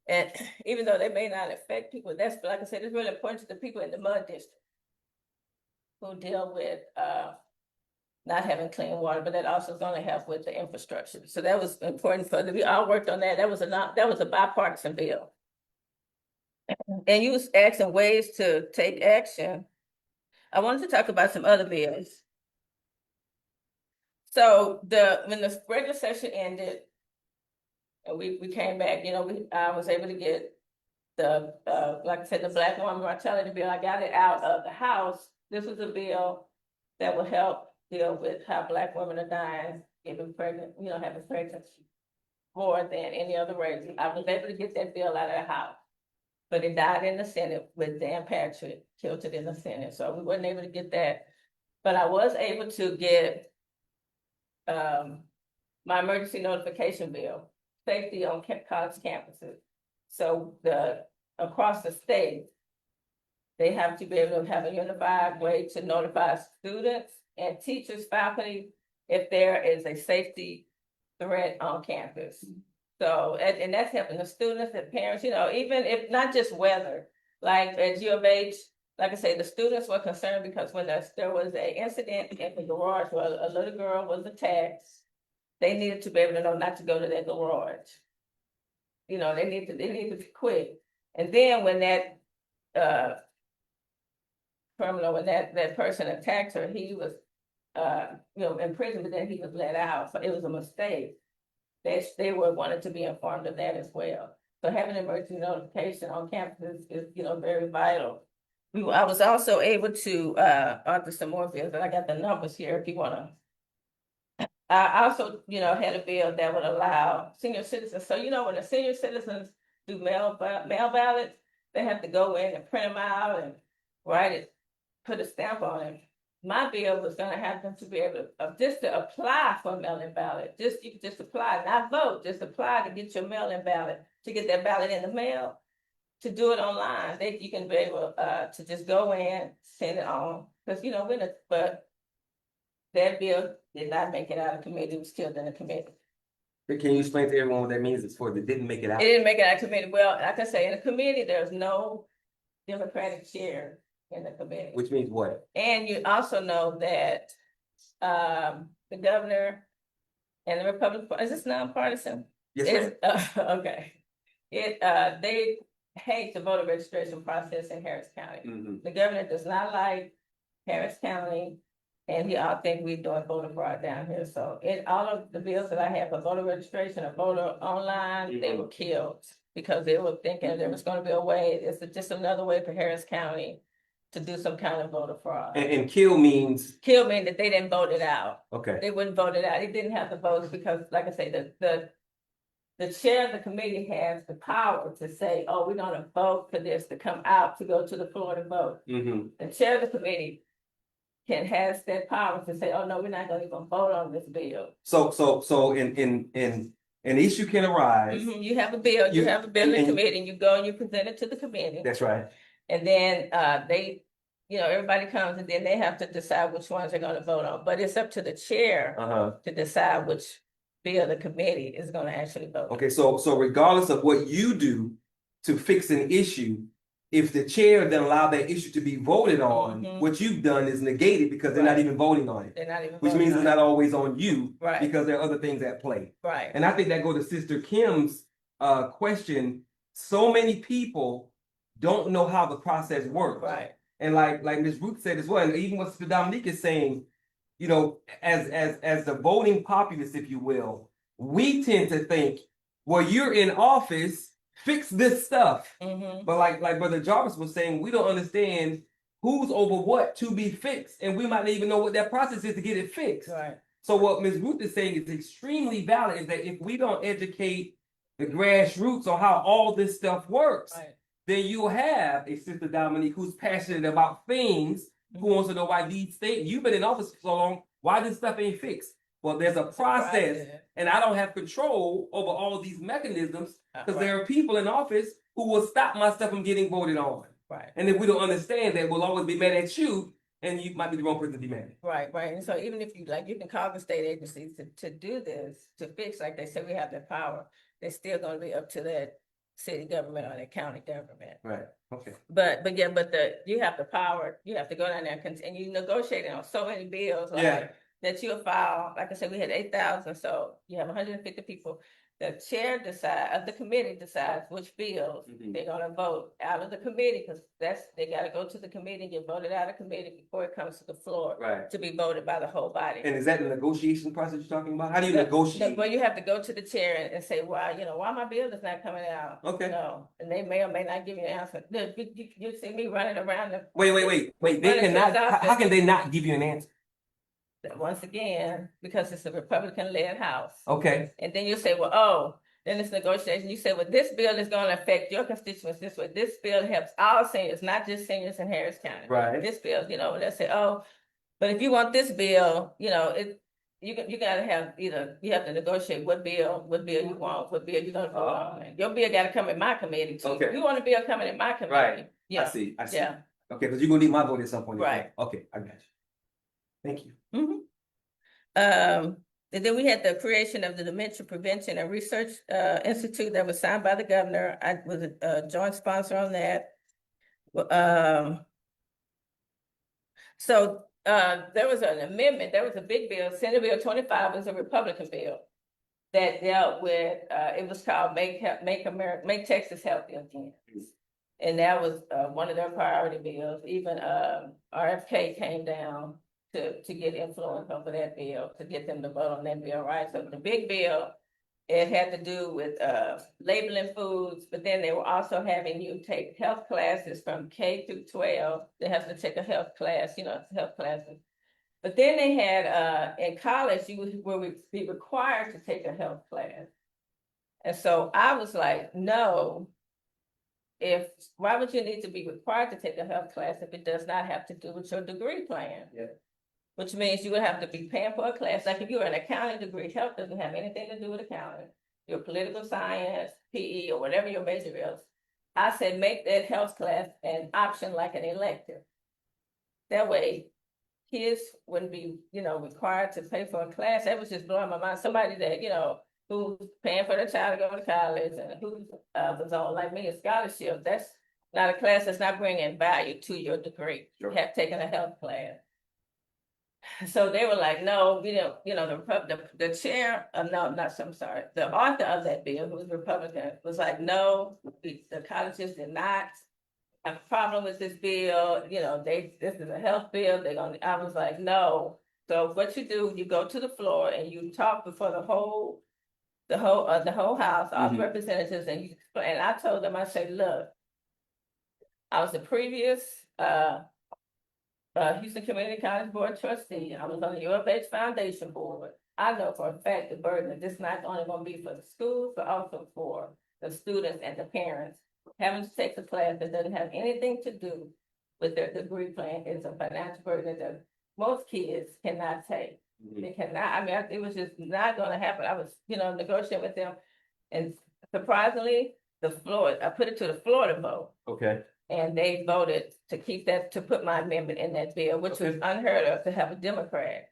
And even though they may not affect people, that's, like I said, it's really important to the people in the mud district who deal with not having clean water, but that also is going to help with the infrastructure. So that was important we all worked on that. That was a bipartisan bill. And you was asking ways to take action. I wanted to talk about some other bills. So when the regular session ended, and we came back, I was able to get the like I said, the Black woman mortality bill. I got it out of the House This was a bill that will help deal with how Black women are dying, getting pregnant, having pregnancy more than any other race. I was able to get that bill out of the House, but it died in the Senate with Dan Patrick, killed it in the Senate. So we weren't able to get that. But I was able to get my emergency notification bill, safety on college campuses. So across the state, they have to be able to have a unified way to notify students and teachers, faculty, if there is a safety threat on campus. So, and that's helping the students and parents, even if not just weather, like at U of H, like I say, the students were concerned because when there was an incident in the garage where a little girl was attacked, they needed to be able to know not to go to that garage. They needed to quit. And then when that criminal, when that person attacked her, he was in prison, but then he was let out. So it was a mistake. They were wanted to be informed of that as well. So having emergency notification on campus is very vital. I was also able to author some more bills, and I got the numbers here if you want to. I also, had a bill that would allow senior citizens. So, when the senior citizens do mail ballots, they have to go in and print them out and write it, put a stamp on it. My bill was going to have them to be able to just to apply for a mail-in ballot. You could just apply, not vote, just apply to get your mail-in ballot, to get that ballot in the mail. To do it online, you can be able to just go in, send it on, because but that bill did not make it out of committee. It was killed in the committee. Can you explain to everyone what that means? It's for that didn't make it out. It didn't make it out of committee. Well, like I say, in the committee, there's no Democratic chair in the committee. Which means what? And you also know that the governor and the Republican Party, is this nonpartisan? Yes, ma'am. Okay. They hate the voter registration process in Harris County. Mm-hmm. The governor does not like Harris County, and he all think we're doing voter fraud down here. So all of the bills that I have for voter registration or voter online, they were killed because they were thinking there was going to be a way. It's just another way for Harris County to do some kind of voter fraud. And kill means that they didn't vote it out. Okay. They wouldn't vote it out. It didn't have the votes because, like I say, the chair of the committee has the power to say, oh, we're going to vote for this to come out to go to the floor to vote. Mm-hmm. The chair of the committee has that power to say, oh, no, we're not going to even vote on this bill. So in an issue can arise. Mm-hmm. You have a bill, you have a bill in committee, and you go and you present it to the committee. That's right. And then they, everybody comes and then they have to decide which ones they're going to vote on. But it's up to the chair to decide which bill the committee is going to actually vote. Okay, so regardless of what you do to fix an issue, if the chair then allow that issue to be voted on, what you've done is negated because they're not even voting on it. They're not even which means it's not always on you, right? Because there are other things at play. Right. And I think that goes to Sister Kim's question. So many people don't know how the process works. Right. And like Ms. Ruth said as well, and even what Sister Dominique is saying, as the voting populace, if you will, we tend to think, well, you're in office, fix this stuff. But like Brother Jarvis was saying, we don't understand who's over what to be fixed, and we might not even know what that process is to get it fixed. Right. So what Ms. Ruth is saying is extremely valid, is that if we don't educate the grassroots on how all this stuff works, then you'll have a Sister Dominique who's passionate about things, who wants to know why these things, you've been in office for so long, why this stuff ain't fixed. Well, there's a process, and I don't have control over all of these mechanisms because there are people in office who will stop my stuff from getting voted on. Right. And if we don't understand that, we'll always be mad at you, and you might be the wrong person to be mad at. Right. And so even if you can call the state agencies to do this, to fix, like they said, we have the power, they're still going to be up to that city government or the county government. Right. Okay. But you have the power. You have to go down there and you negotiating on so many bills. That you'll file. Like I said, we had 8,000, so you have 150 people. the chair of the committee decides which bills Mhm. they're gonna vote out of the committee, because they gotta go to the committee and get voted out of committee before it comes to the floor Right. to be voted by the whole body. And is that the negotiation process you're talking about? How do you No, negotiate? Well, you have to go to the chair and say, why, why my bill is not coming out? Okay. And they may or may not give you an answer. You see me running around the. Wait. They Running to cannot. the How can they not give you an answer? Once again, because it's a Republican-led House. Okay. And then you say, well, then it's negotiation. You say, well, this bill is going to affect your constituents this way. This bill helps all seniors, not just seniors in Harris County. Right. This bill, they say, but if you want this bill, you gotta have you have to negotiate what bill you want, what bill you're gonna vote on. Your bill gotta come in my committee too. Okay. If you want a bill coming in my committee. Right. Yeah. I see. Yeah. Okay, because you're gonna need my vote at some point. Right. Okay, I got you. Thank you. And then we had the creation of the Dementia Prevention and Research Institute that was signed by the governor. I was a joint sponsor on that. So there was an amendment, there was a big bill, Senate Bill 25 was a Republican bill that dealt with, it was called Make Texas Healthy Again. And that was one of their priority bills. Even RFK came down to get influence over that bill, to get them to vote on that bill, right? So the big bill, it had to do with labeling foods, but then they were also having you take health classes from K through 12. They have to take a health class, health classes. But then they had, in college, you would be required to take a health class. And so I was like, no, why would you need to be required to take a health class if it does not have to do with your degree plan? Yeah. Which means you would have to be paying for a class. Like if you're an accounting degree, health doesn't have anything to do with accounting. Your political science, PE, or whatever your major is. I said, make that health class an option like an elective. That way, kids wouldn't be, required to pay for a class. That was just blowing my mind. Somebody that, who's paying for their child to go to college and who was on, like me, a scholarship, that's not a class that's not bringing value to your degree. Sure. You have taken a health class. So they were like, no, we don't, the chair, I'm sorry, the author of that bill, who was Republican, was like, no, the colleges did not have a problem with this bill. This is a health bill. I was like, no. So what you do, you go to the floor and you talk before the whole house, all the representatives, and I told them, I said, look, I was the previous, Houston Community College Board Trustee. I was on the U of H Foundation Board. I know for a fact the burden of this not only going to be for the schools, but also for the students and the parents. Having to take a class that doesn't have anything to do with their degree plan is a financial burden that most kids cannot take. They cannot. It was just not going to happen. I was, negotiating with them, and surprisingly, I put it to the floor to vote. Okay. And they voted to put my amendment in that bill, which was unheard of to have a Democrat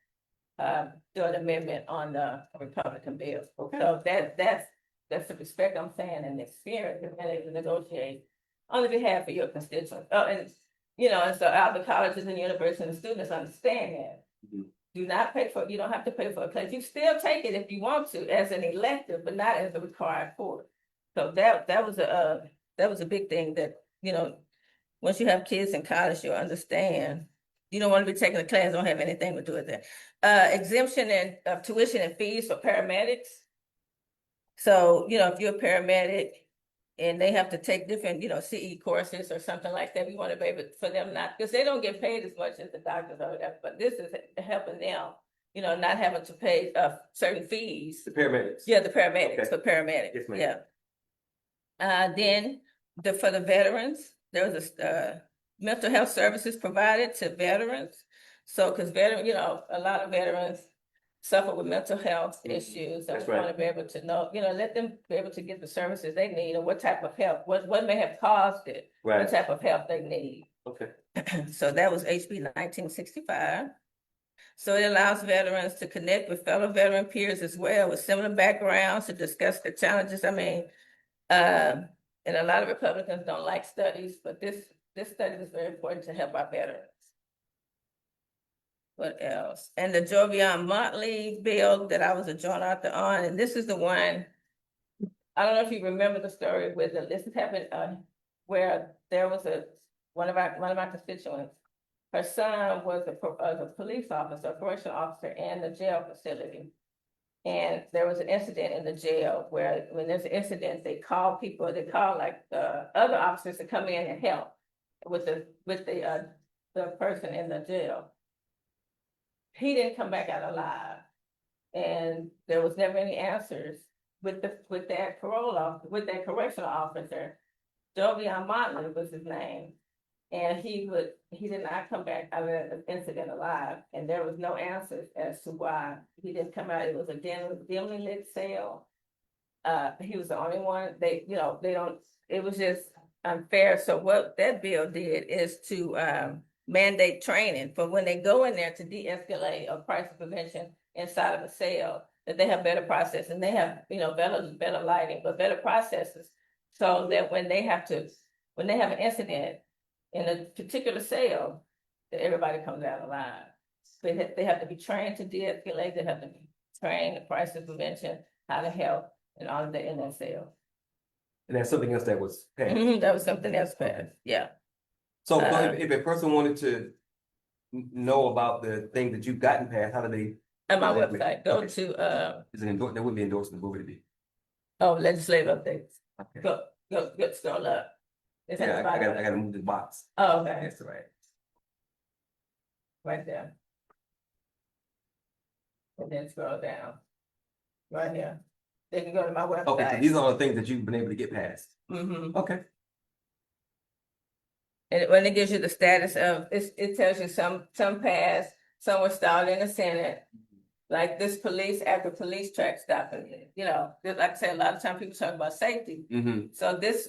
do an amendment on the Republican bill. Okay. So that's the respect I'm saying, and the experience of being able to negotiate on behalf of your constituents. And so all the colleges and universities and students understand that. Do not you don't have to pay for a class. You still take it if you want to as an elective, but not as a required course. So that was a big thing that, once you have kids in college, you'll understand. You don't want to be taking a class, don't have anything to do with that. Exemption of tuition and fees for paramedics. So, if you're a paramedic and they have to take different, CE courses or something like that, we want to be able for them because they don't get paid as much as the doctors or whatever, but this is helping them, not having to pay certain fees. The paramedics. Yeah, the paramedics, Okay. for paramedics. Yes, ma'am. Yeah. Then for the veterans, there was a mental health services provided to veterans. So, because a lot of veterans suffer with mental health issues. That's I want right. to be able to know, let them be able to get the services they need and what type of help, what may have caused it, Right. what type of help they need. Okay. So that was HB 1965. So it allows veterans to connect with fellow veteran peers as well with similar backgrounds to discuss the challenges. And a lot of Republicans don't like studies, but this study is very important to help our veterans. What else? And the Joe Beyond Motley bill that I was a joint author on, and this is the one I don't know if you remember the story where this happened, where there was one of my constituents. Her son was a police officer, a correctional officer in the jail facility. And there was an incident in the jail where when there's an incident, they call like other officers to come in and help with the person in the jail. He didn't come back out alive. And there was never any answers with that correctional officer. Jovian Motley was his name. And he did not come back out of the incident alive, and there was no answers as to why he didn't come out. It was a dimly lit cell. He was the only one. It was just unfair. So what that bill did is to mandate training for when they go in there to de-escalate a crisis prevention inside of a cell, that they have better processes and they have, better lighting, but better processes, so that when they have an incident in a particular cell, that everybody comes out alive. They have to be trained to de-escalate, they have to be trained in crisis prevention, how to help, and all of that in that cell. And that's something else that was passed. That was something else passed, yeah. So if a person wanted to know about the thing that you've gotten passed, how do they? On my website, go to, Is it there wouldn't be endorsement, what would it be? legislative updates. Okay. Go scroll up. It's at the Yeah, bottom. I gotta move the box. Oh, okay, That's right. right there. And then scroll down. Right here. They can go to my website. Okay, so these are all the things that you've been able to get passed. Okay. And when it gives you the status of, it tells you some passed, some were stalled in the Senate. Like this after police track stopping, like I say, a lot of times people talk about safety. So this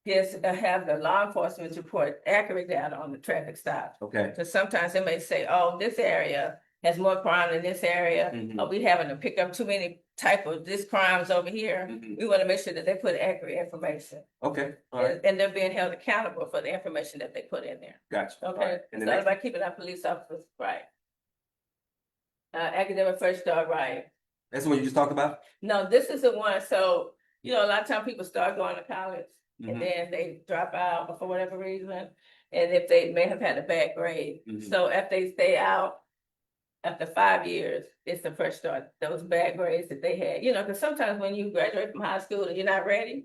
have the law enforcement report accurate data on the traffic stops. Okay. So sometimes they may say, oh, this area has more crime than this area, or we having to pick up too many type of this crimes over here. We want to make sure that they put accurate information. Okay. All right. And they're being held accountable for the information that they put in there. Gotcha. Okay. All right. And It's the not next, about keeping our police officers right. Academic first start right. that's the one you just talked about? No, this is the one. So, a lot of times people start going to college and then they drop out for whatever reason. And if they may have had a bad grade. So if they stay out after 5 years, it's the first start. Those bad grades that they had, because sometimes when you graduate from high school and you're not ready,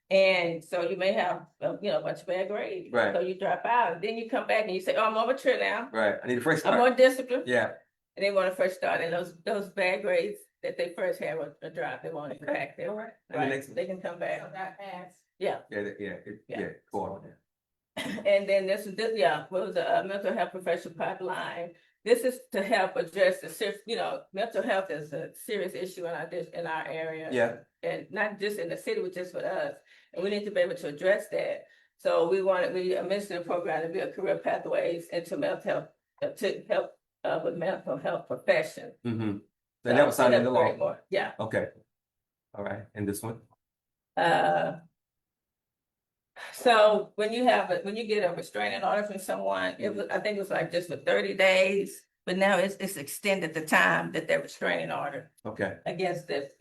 and so you may have, a bunch of bad grades. Right. So you drop out, and then you come back and you say, oh, I'm more mature now. Right. I need a fresh I'm start. more disciplined. Yeah. And they want to first start, and those bad grades that they first had were a drop. They won't impact them. All right. And the Right. next one. They can come back. That pass. Yeah. Yeah. Go on. And then this was a mental health professional pipeline. This is to help address mental health is a serious issue in our area. Yeah. And not just in the city, but just with us. And we need to be able to address that. So we mentioned the program to build career pathways into mental health, to help with mental health profession. And that was signed into law. Yeah. Okay. All right. And this one? So when you get a restraining order from someone, I think it was like just for 30 days, but now it's extended the time that they're restraining order Okay. against this,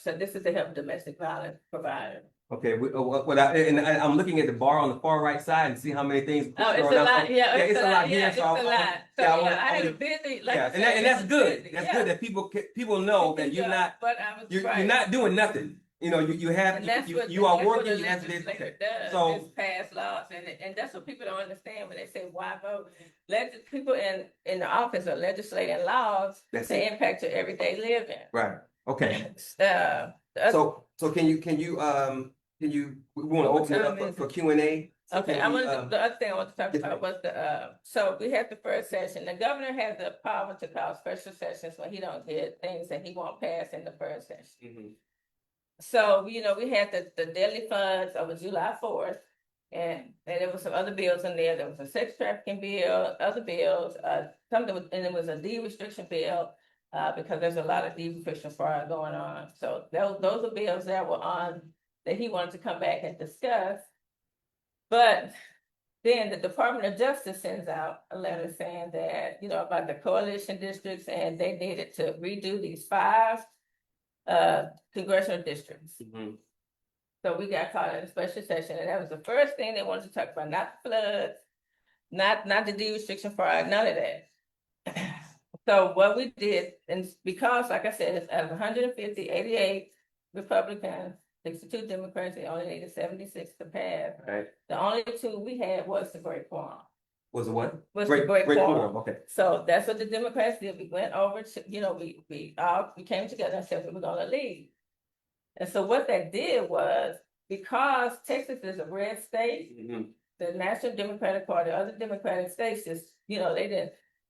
so this is to help domestic violence provider. Okay. I'm looking at the bar on the far right side and see how many things. Oh, it's a lot. Yeah, it's a lot here. Yeah, it's a lot. So I had a busy, like yeah, and that's good. That's good that people know that you're not. But I was You're not doing nothing. You have you are working. You have to. So is pass laws, and that's what people don't understand when they say why vote. People in the office are legislating laws That's to impact your everyday living. Right. Okay. So So can you we want to open it up for Q&A? okay, the other thing I want to talk about was so we had the first session. The governor has the power to call special sessions when he don't get things that he won't pass in the first session. So, we had the deadly funds over July 4th, and there was some other bills in there. There was a sex trafficking bill, other bills, and it was a deed restriction bill, because there's a lot of deed restriction fraud going on. So those are bills that were on, that he wanted to come back and discuss. But then the Department of Justice sends out a letter saying that, about the coalition districts, and they needed to redo these 5 congressional districts. Mhm. So we got caught in a special session, and that was the first thing they wanted to talk about, not the floods, not the deed restriction fraud, none of that. So what we did, and because, like I said, it's out of 150, 88 Republicans, 62 Democrats, they only needed 76 to pass. Right. The only two we had was the Great Quorum. Was it what? Was the Great Quorum. Okay. So that's what the Democrats did. We went over to, we came together and said we were gonna leave. And so what that did was, because Texas is a red state, Mhm. the National Democratic Party, other Democratic states just,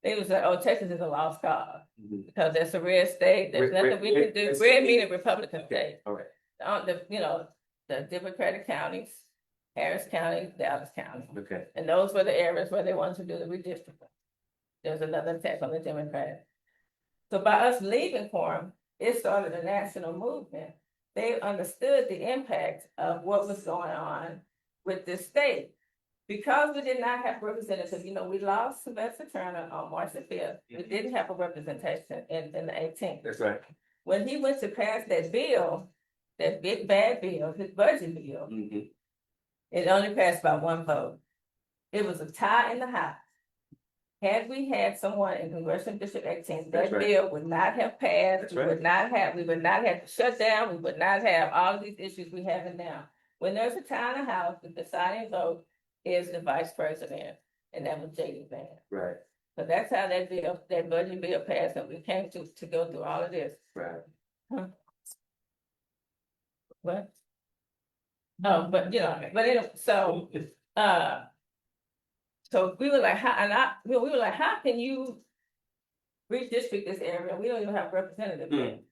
they was like, oh, Texas is a lost cause. Mhm. Because that's a red state, there's nothing we can do, red meaning Republican state. All right. The Democratic counties, Harris County, Dallas County. Okay. And those were the areas where they wanted to do the redistricting. There's another attack on the Democrats. So by us leaving Quorum, it started a national movement. They understood the impact of what was going on with this state. Because we did not have representatives, we lost Sylvester Turner on March the 5th. We didn't have a representation in the 18th. That's right. When he went to pass that bill, that big bad bill, his budget bill, Mhm. it only passed by one vote. It was a tie in the House. Had we had someone in Congressional District 18, That's that right. bill would not have passed. That's We right. would not have to shut down. We would not have all of these issues we have now. When there's a tie in the House, the deciding vote is the vice president, and that was J.D. Vance. Right. So that's how that budget bill passed, and we came to go through all of this. Right. What? Oh, but anyway, so we were like, we were like, how can you redistrict this area? We don't even have representatives yet.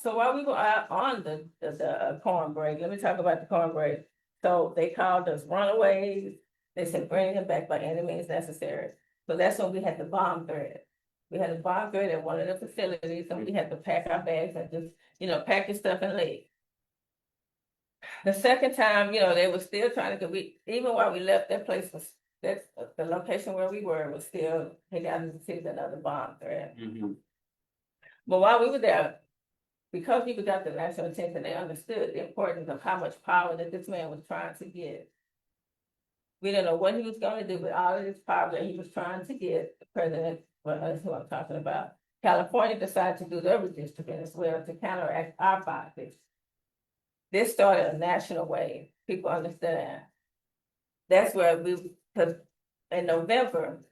So while we were out on the corn break, let me talk about the corn break. So they called us runaways. They said, bring them back by any means necessary. So that's when we had the bomb threat. We had a bomb threat at one of the facilities, and we had to pack our bags and just, pack your stuff and leave. The second time, they were still trying to even while we left, that place was, that's the location where we were was still, they got to see another bomb threat. Mhm. But while we were there, because people got the national attention, they understood the importance of how much power that this man was trying to get. We didn't know what he was going to do with all of this power that he was trying to get. The president, well, that's who I'm talking about. California decided to do their redistricting as well to counteract our politics. This started a national wave. People understand. That's where because in November,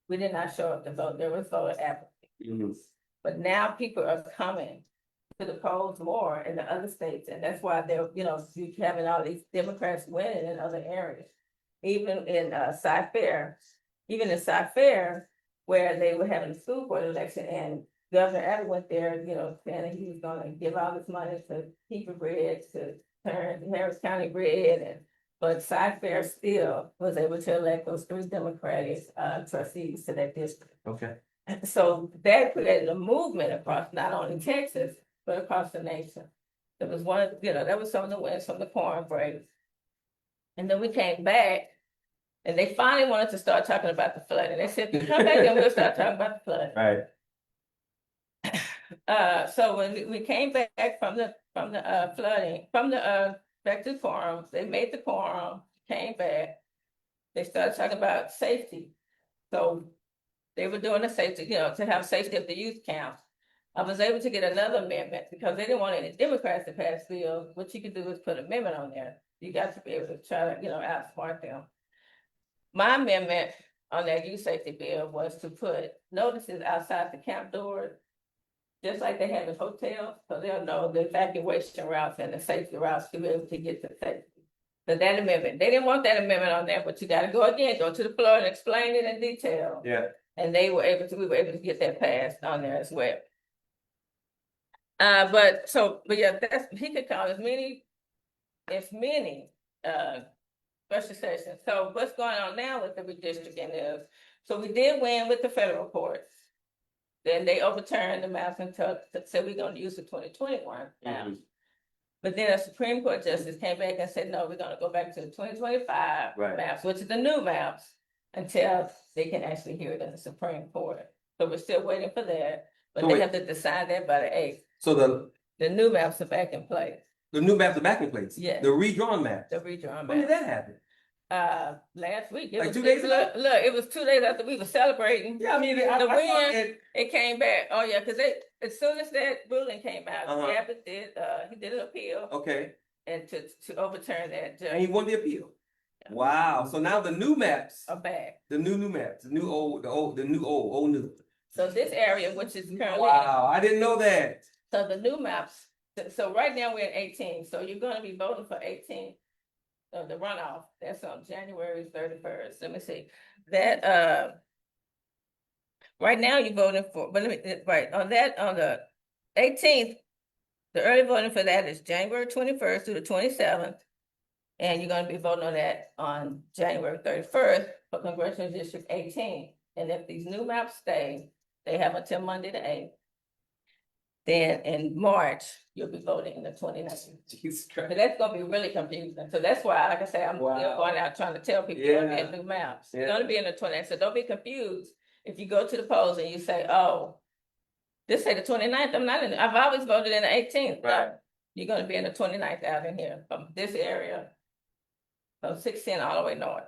we did not show up to vote. There was voter apathy. Mhm. But now people are coming to the polls more in the other states, and that's why they're, you're having all these Democrats winning in other areas. Even in Cy-Fair, where they were having a school board election, and Governor Abbott went there, saying that he was gonna give all this money to keep it red, to turn Harris County red, but Cy-Fair still was able to elect those 3 Democratic trustees to that district. Okay. So that created a movement across not only Texas, but across the nation. There was that was some of the wins from the corn break. And then we came back, and they finally wanted to start talking about the flood. And they said, come back and we'll start talking about the flood. Right. So when we came back from the flooding, back to the quorum, they made the quorum, came back. They started talking about safety. So they were doing the safety, to have safety of the youth count. I was able to get another amendment because they didn't want any Democrats to pass bills. What you could do is put an amendment on there. You got to be able to try to, outsmart them. My amendment on that youth safety bill was to put notices outside the camp doors, just like they have in hotels, so they'll know the evacuation routes and the safety routes to be able to get to safety. But that amendment, they didn't want that amendment on there, but you got to go to the floor and explain it in detail. Yeah. And we were able to get that passed on there as well. But yeah, he could call as many special sessions. So what's going on now with the redistricting is, so we did win with the federal courts. Then they overturned the maps and said we're going to use the 2021 maps. Mhm. But then a Supreme Court justice came back and said, no, we're going to go back to the 2025 Right. maps, which is the new maps, until they can actually hear it in the Supreme Court. So we're still waiting for that, but So they wait. have to decide that by the 8th. So The new maps are back in place, the new maps are back in place? Yes. The redrawn maps? the redrawn When did maps. that happen? Last week. It Like was 2 days ago? Look, it was 2 days after we were celebrating. Yeah, I mean, I The saw wind, it. it came back. Oh yeah, because as soon as that ruling came out, Uh-huh. Abbott did he did an appeal Okay, and to overturn that and he judge won the appeal. Wow, so now the new maps, are back. the new maps, the new old, old new. So this area, which is currently Wow, I didn't know that. so the new maps. So right now we're in 18. So you're going to be voting for 18. So the runoff, that's on January 31st. Let me see. That right now you're voting for, but let me right on the 18th, the early voting for that is January 21st through the 27th. And you're gonna be voting on that on January 31st for Congressional District 18. And if these new maps stay, they have until Monday the 8th. Then in March, you'll be voting the 29th. Jesus But Christ. that's gonna be really confusing. So that's why, like I say, I'm still Wow. going out trying to tell people you're gonna Yeah. get new maps. You're Yeah. gonna be in the 29th, so don't be confused. If you go to the polls and you say, oh, this say the 29th, I'm not in, I've always voted in the 18th. No, Right. you're gonna be in the 29th out in here from this area. From 16 all the way north.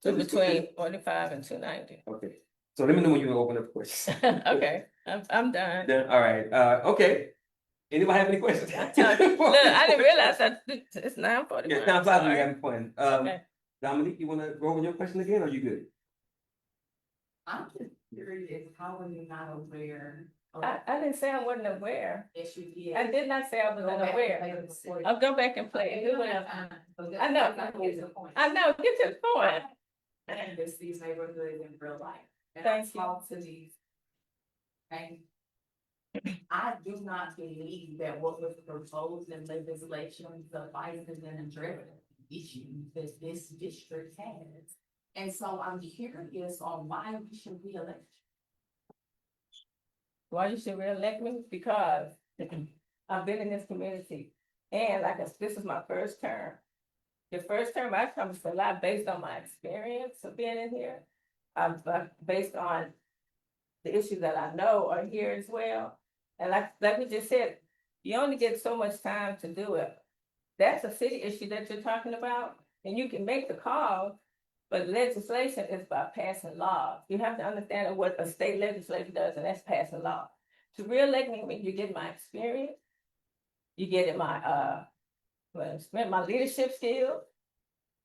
So To this- between 45 and 290. Okay, so let me know when you open up questions. Okay, I'm done. Then, all right, okay. Anybody have any questions? Look, I didn't realize that it's 9:45. Yeah, time flies when Sorry. you're having fun. Okay. Dominique, you wanna go over your question again, or you good? I'm just curious, how are you not aware of I didn't say I wasn't aware. this you did? I did not say I was Go back and unaware. play the recording. I'll go back and play it. Do whatever. I know. I know, get to the point. And this these neighborhoods in real life. And Thank I you. talk to these. And I do not believe that what was proposed in legislation suffices and addresses issues that this district has. And so I'm curious on why we should reelect. Why you should reelect me? Because I've been in this community and this is my first term. The first term I come to a lot based on my experience of being in here. Based on the issues that I know are here as well. And like we just said, you only get so much time to do it. That's a city issue that you're talking about, and you can make the call, but legislation is by passing laws. You have to understand what a state legislature does, and that's passing law. To reelect me, when you get my experience, you get my leadership skills.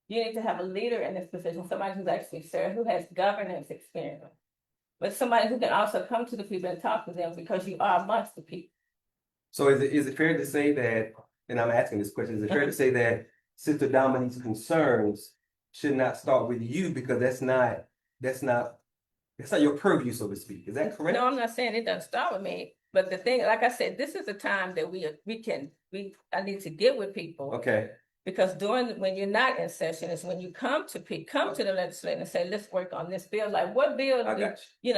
You need to have a leader in this position, somebody who's actually served, who has governance experience. But somebody who can also come to the people and talk to them because you are amongst the people. So is it fair to say that, and I'm asking this question, is it fair to say that Sister Dominique's concerns should not start with you because that's not your purview, so to speak? Is that correct? No, I'm not saying it doesn't start with me, but the thing, like I said, this is a time that I need to get with people. Okay, Because when you're not in session is when you come to the legislature and say, let's work on this bill. Like what bill, I got you.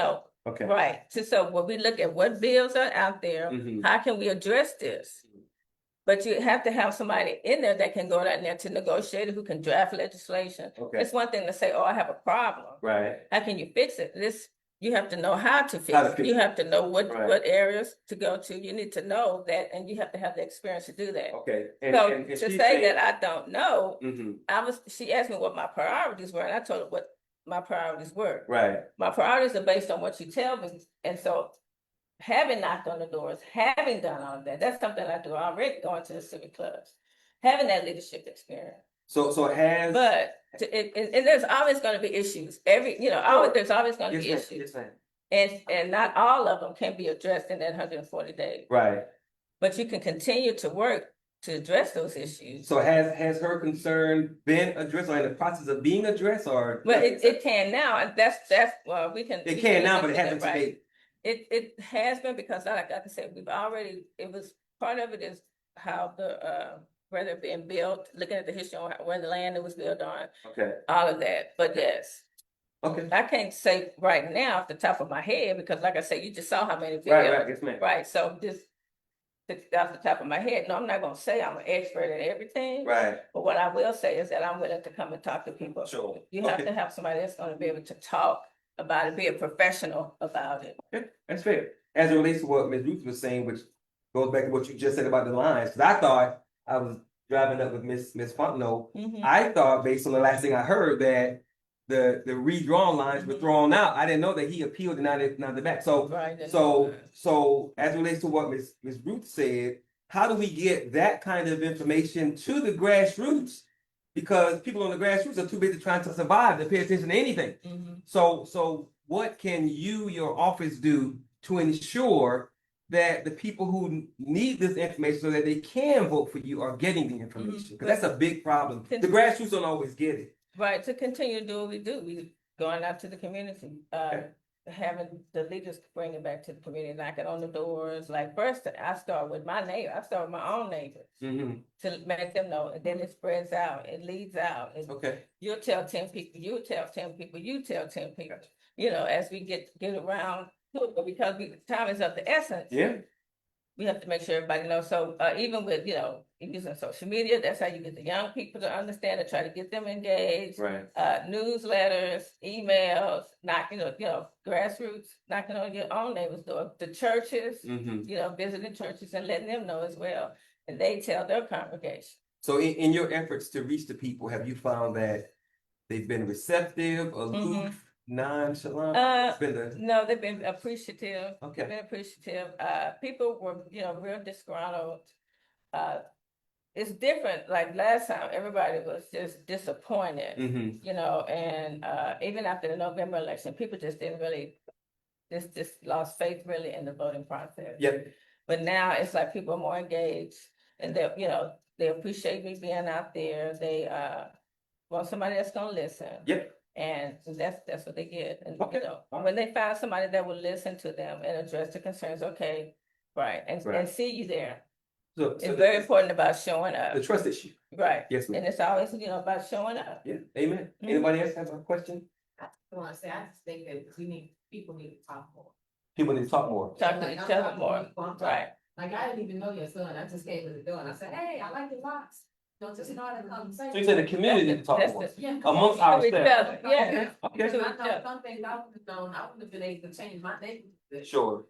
Okay. right. So when we look at what bills are out there, Mhm. how can we address this? But you have to have somebody in there that can go down there to negotiate, who can draft legislation. Okay. It's one thing to say, oh, I have a problem. Right. How can you fix it? You have to know how to fix How to it. fix You it. have to know what Right. areas to go to. You need to know that, and you have to have the experience to do that. Okay. So and to she's say saying- that I don't know, Mhm. she asked me what my priorities were, and I told her what my priorities were. Right. My priorities are based on what you tell me, and so having knocked on the doors, having done all of that, that's something I do already, going to the civic clubs, having that leadership experience. So it has. But and there's always going to be issues. There's always going to be Yes, issues, ma'am. and not all of them can be addressed in that 140 days. Right. But you can continue to work to address those issues. So has her concern been addressed or in the process of being addressed or? But it can now, and that's well, we can. It can now, but it hasn't right. today. It has been because like I said, it was part of it is how where they're being built, looking at the history on where the land it was built on, Okay. all of that. But yes, Okay. I can't say right now off the top of my head because like I said, you just saw how many videos. Right. Yes, ma'am. Right. So just off the top of my head, no, I'm not gonna say I'm an expert at everything. Right. But what I will say is that I'm willing to come and talk to people. Sure. You have Okay. to have somebody that's gonna be able to talk about it, be a professional about it. Okay, that's fair. As it relates to what Ms. Ruth was saying, which goes back to what you just said about the lines. Because I thought I was driving up with Miss Fontenot. Mhm. I thought, based on the last thing I heard, that the redrawn lines were thrown out. I didn't know that he appealed and not the back. So Right. that's so right. so as it relates to what Miss Ruth said, how do we get that kind of information to the grassroots? Because people on the grassroots are too busy trying to survive to pay attention to anything. Mhm. So what can your office do to ensure that the people who need this information so that they can vote for you are getting the information? Because that's a big problem. The grassroots don't always get it. Right, to continue to do what we do, we going out to the community, having the leaders bring it back to the community, knocking on the doors. Like first, I start with my neighbor, I start with my own neighbors to make them know, and then it spreads out, it leads out. Okay. You'll tell 10 people, you tell 10 people, you tell 10 people, you know, as we get around, but because time is of the essence. Yeah. We have to make sure everybody knows. So even with, you know, using social media, that's how you get the young people to understand and try to get them engaged. Right. Newsletters, emails, knocking, grassroots, knocking on your own neighbor's door. The churches, you know, visiting churches and letting them know as well. And they tell their congregation. So in your efforts to reach the people, have you found that they've been receptive, aloof, nonchalant? No, they've been appreciative. Okay. They've been appreciative. People were, you know, real disgruntled. It's different. Like last time, everybody was just disappointed, you know, and even after the November election, people just didn't really, just lost faith really in the voting process. Yep. But now it's like people are more engaged, and they, you know, they appreciate me being out there. They want somebody that's gonna listen. Yep. And that's what they get. And Okay. you know, when they find somebody that will listen to them and address the concerns, okay, right, and see you there. So It's very important about showing up. The trust issue. Right. Yes, ma'am. And it's always, you know, about showing up. Yeah. Amen. Anybody else have a question? I want to say, I just think that people need to talk more. People need to talk more. Talk to each other more. Right. Like, I didn't even know your son, I just came to the door and I said, hey, I like your locks. Don't just start a conversation. So you said the community need to talk That's more Yeah. amongst To each ourselves. other. Yeah. Okay. I know some things I would have known, I wouldn't have been able to change my neighborhood. Sure.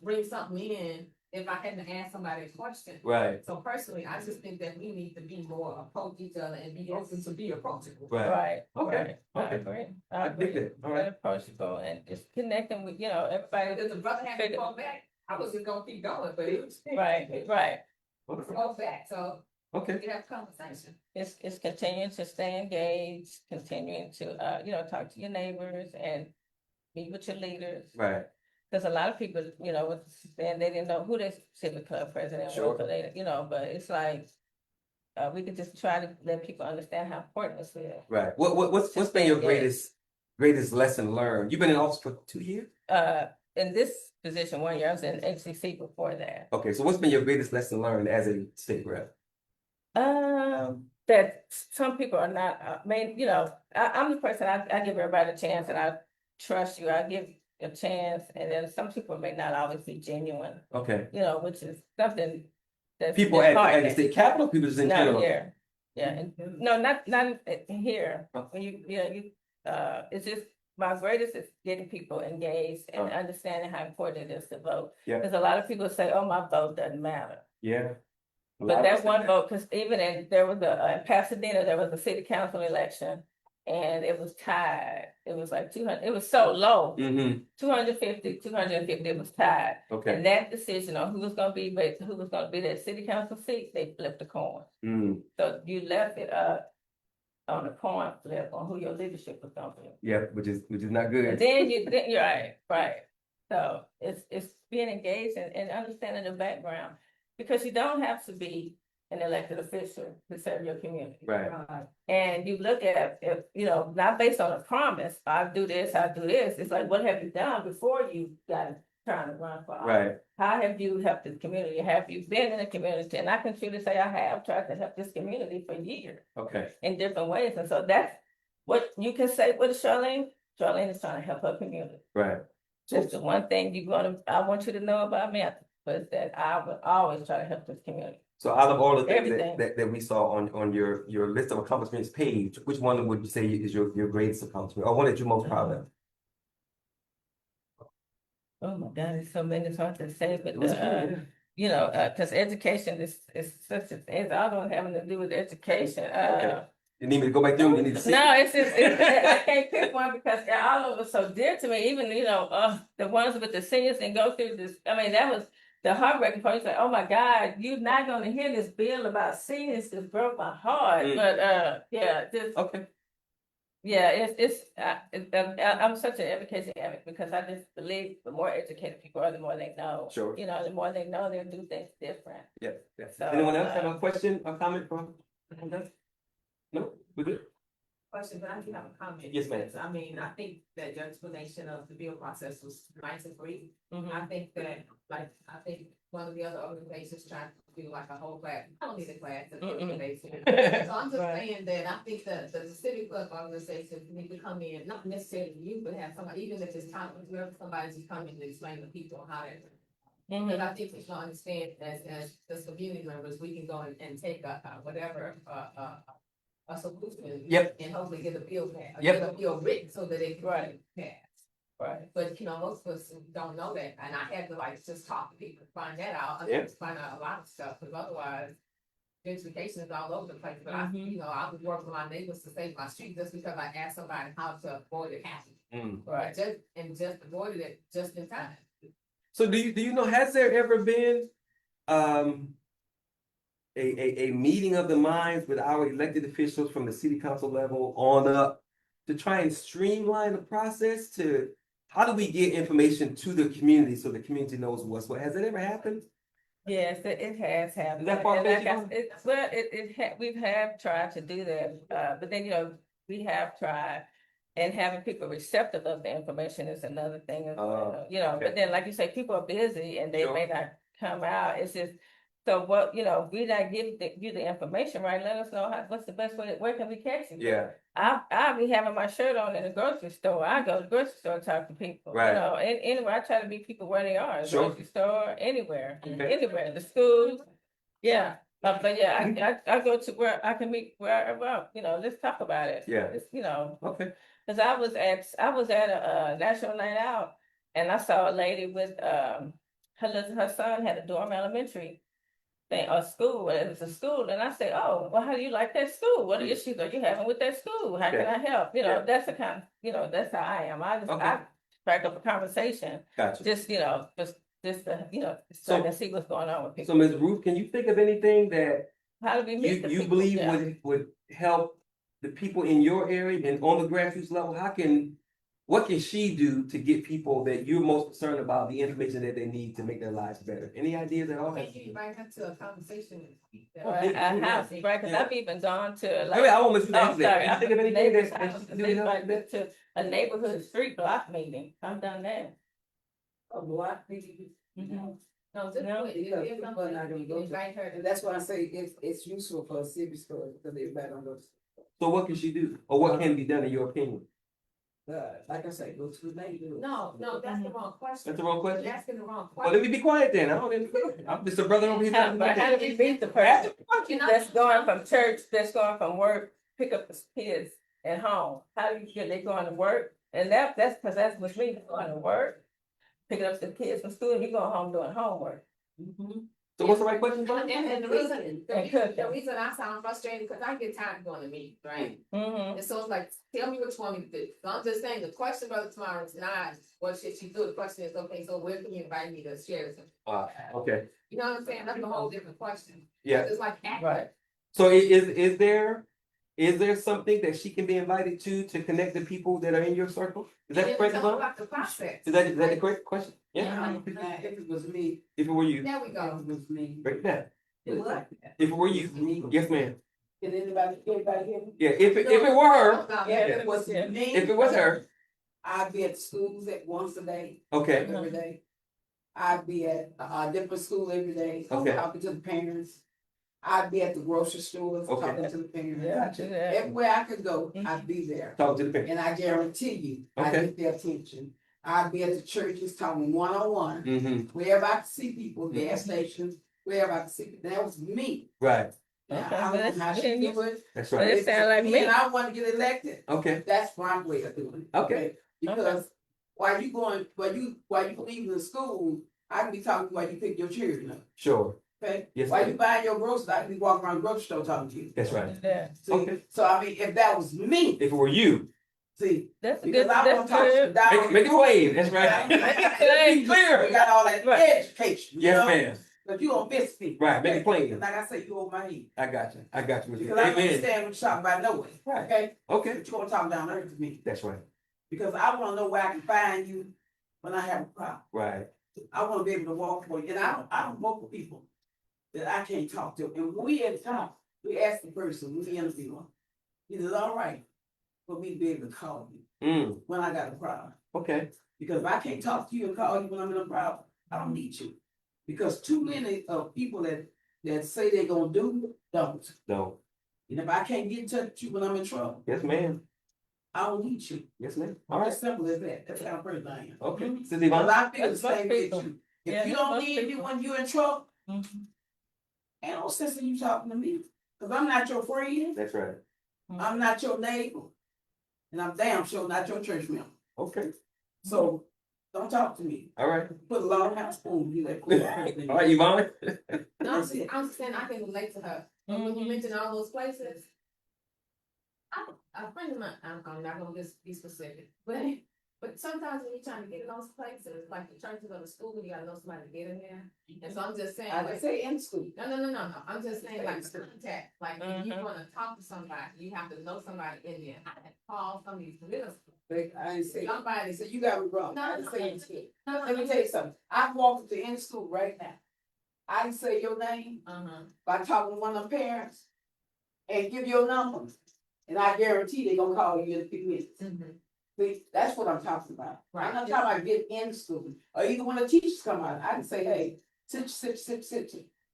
Bring something in if I hadn't asked somebody a question. Right. So personally, I just think that we need to be more approach each other and be open to be approachable. Right. Right. Okay. Right. I Okay. agree. I dig that. All right. Approachable and just connecting with, you know, everybody. Because the brother had to go back, I was just gonna keep going, but it was. Right. Go back, so Okay. we have conversation. It's continuing to stay engaged, continuing to, you know, talk to your neighbors and meet with your leaders. Right. Because a lot of people, you know, they didn't know who their civic club president Sure. was, so they, you know, but it's like, we could just try to let people understand how important this is. Right. What's been your greatest lesson learned? You've been in office for 2 years? In this position, 1 year, I was in HCC before that. Okay, so what's been your greatest lesson learned as a state rep? That some people are not, you know, I'm the person, I give everybody a chance and I trust you, I give a chance, and then some people may not always be genuine, Okay. you know, which is something that's People at the disheartening. state capitol, people just in Not general. here, yeah, and, no, not here, Oh. when it's just, my greatest is getting people engaged and Oh. understanding how important it is to vote. Yeah. Because a lot of people say, oh, my vote doesn't matter. Yeah. But that one vote, because even there was in Pasadena, there was a city council election, and it was tied. It was like 200, it was so low, 250, it was tied. Okay. And that decision on who was gonna be that city council seat, they flipped a coin. So you left it on a coin flip on who your leadership was gonna be. Yeah, which is not good. And then you're right. So it's being engaged and understanding the background, because you don't have to be an elected official to serve your community. Right. And you look at it, you know, not based on a promise, I'll do this. It's like, what have you done before you got trying to run for office? Right. How have you helped the community? Have you been in the community? And I can truly say I have tried to help this community for years Okay. in different ways. And so that's what you can say with Charlene. Charlene is trying to help her community. Right. That's the one thing I want you to know about me, was that I would always try to help this community. So out of all the things Everything. that we saw on your list of accomplishments page, which one would you say is your greatest accomplishment, or one that you're most proud of? Oh my God, there's so many, it's hard to say, but It was good, you know, because education is such a thing. It's all having to do with education. You need me to go back through? You need to see? No, it's just I can't pick one because they're all of them so dear to me. Even the ones with the seniors and go through this. I mean, that was the heartbreaking part. It's like, oh my God, you're not going to hear this bill about seniors. Just broke my heart. But yeah, just Okay. yeah, I'm such an education advocate because I just believe the more educated people are, the more they know. Sure. You know, the more they know, they'll do things different. Yeah. So, Anyone else have a question or comment from? No, we good? Question, but I do have a comment. Yes, ma'am. I mean, I think that your explanation of the bill process was nice and brief. Mhm. I think that, I think one of the other organizations trying to do like a whole class, I don't need a class. It's Mm-mm. organization. So I'm just Right. saying that I think that the civic club organizations need to come in, not necessarily you, but have somebody, even if it's time, whoever somebody's just coming to explain to people how to. Because I think we should understand as community members, we can go and take a solution. Yep. And hopefully get a bill passed, Yep. get a bill written so that it can Right. be passed. Right. But most of us don't know that, and I had to just talk to people to find that out. I Yeah. mean, find out a lot of stuff, because otherwise, gentrification is all over the place. But Mhm. I would work with my neighbors to save my street just because I asked somebody how to avoid it happening. Right. Just avoided it just in time. So do you know, has there ever been a meeting of the minds with our elected officials from the city council level on up to try and streamline the process to how do we get information to the community so the community knows what's what? Has that ever happened? Yes, it has happened. Is that far And fetched, like I- you know? we have tried to do that, but then, we have tried. And having people receptive of the information is another thing as well, okay. but then, like you say, people are busy and they Sure. may not come out. It's just, so what, we not give you the information, right? Let us know what's the best way, where can we catch you? Yeah, I'll be having my shirt on in the grocery store. I go to the grocery store and talk to people. Right. And anywhere I try to meet people where they are, the Sure. grocery store, anywhere, Okay. anywhere, the school. Yeah. But yeah, I go to where I can meet wherever, let's talk about it. Yeah. It's, okay. cause I was at a national night out and I saw a lady with, her son had a Durham Elementary thing, or school, it was a school, and I said, oh, well, how do you like that school? What issues are you having with that school? How can Yeah. I help? Yeah. That's the kind, that's how I am. I Okay. strike up a conversation, Gotcha. just to, so I can see what's going on with So people. Ms. Ruth, can you think of anything that How do we meet the you people? believe Yeah. would help the people in your area and on the grassroots level? What can she do to get people that you're most concerned about the information that they need to make their lives better? Any ideas at all? Maybe you invite her to a conversation. Right, I have, right, cause Yeah. I've even gone to I mean, I won't let you Oh, answer that. sorry. Can you think of anything Neighbors' that house, she can do to help like, you better? to a neighborhood street block meeting. I've done that. A block meeting. Mhm. No, just No, wait, because if people are something, not gonna you go can to- invite her. And that's why I say it's useful for a city store because everybody don't go to. So what can she do? Or what can be done in your opinion? Like I say, go to the neighborhood. No, that's the wrong question. That's the wrong question? You're asking the wrong Well, let question. me be quiet then. I'm just a brother over here. But how do we meet the person that's going from church, that's going from work, pick up the kids at home? How do you get, they going to work? And that's because that's what's me, going to work, picking up the kids from school, you going home doing homework. So what's the right question, John? And the reason, And cook the them. reason I sound frustrated, because I get tired of going to meet, right? Mm-hmm. And so it's like, tell me what you want me to do. So I'm just saying, the question, Brother Tomorrow, is not what should she do? The question is, okay, so where can you invite me to share this? Okay, You know what I'm saying? That's a whole different question. yeah. It's like, Right. So is there something that she can be invited to connect the people that are in your circle? Is that correct, It's all Yvonne? about the process. Is that the correct question? Yeah. Now, if it was me, If it were you, There we if go. it was me. break it down. It was like that. If it were you, yes, ma'am. Did everybody hear me? Yeah, if it were her, If it was me. if it was her, I'd be at schools at once a day, okay, every day. I'd be at a different school every day, Okay. talking to the parents. I'd be at the grocery stores, Okay. talking to the parents. Yeah, do that. Everywhere I could go, I'd be there. talk to the parents. And I guarantee you, I Okay. get their attention. I'd be at the churches talking one-on-one, Mm-hmm, wherever I could see people, gas stations, wherever I could see, that was me. right, Now, Okay, I don't that's know how she good. do it. that's But right. it sound like me. And I want to get elected. Okay, That's my way of doing it. Okay. Because while you leaving the school, I can be talking to you while you pick your children up, Sure. okay? Yes, While ma'am. you buying your groceries, I can be walking around the grocery store talking to you. That's right. Yeah, See, Okay. so I mean, if that was me, If it were you, see, that's a because good, I that's want to talk to good. down. make it plain. That's right. Make it Be plain. We clear. got all that Right. education. Yes, ma'am. But you don't miss me. Right, make it plain. Like I say, you over my head. I got you. I got you. Because I don't Amen. understand what you're talking about no way. Right. Okay? Okay. But you want to talk down earth to me. That's right. Because I want to know where I can find you when I have a problem. Right. I want to be able to walk for you. And I don't work with people that I can't talk to. And when we at the top, we ask the person, we interview them. Is it all right for me to be able to call you when I got a problem? Okay. Because if I can't talk to you and call you when I'm in a problem, I don't need you. Because too many of people that say they're gonna do, don't. No. And if I can't get in touch with you when I'm in trouble, Yes, ma'am. I don't need you. Yes, ma'am. All right. It's simple as that. That's how person I am. Okay. Sister Because Yvonne. I feel the That's most same way people. as you. Yeah, If you that's don't most need me people. when you're in trouble, Mhm. ain't no sense in you talking to me. Because I'm not your friend. That's right. I'm not your neighbor. And I'm damn sure not your church member. Okay. So don't talk to me. All right. Put a long house spoon, you that cool. All right, Yvonne. No, I'm saying I can relate to her. But when you mention all those places, a friend of mine, I'm not gonna just be specific, but sometimes when you're trying to get in those places, like you're trying to go to school, you gotta know somebody to get in there. And so I'm just saying, I like, say in school. no. I'm just saying like contact, like if you wanna talk to somebody, you have to know somebody in there. I had called some of these middle school. I ain't say. Somebody So said, you got me wrong. No, I didn't say in school. Let me no, tell you something. I walked into in school right now. I didn't say your name by talking to one of the parents and give your number. And I guarantee they gonna call you in a few minutes. See, that's what I'm talking about. I'm not talking about get in school or even when the teachers come out. I can say, hey, sit.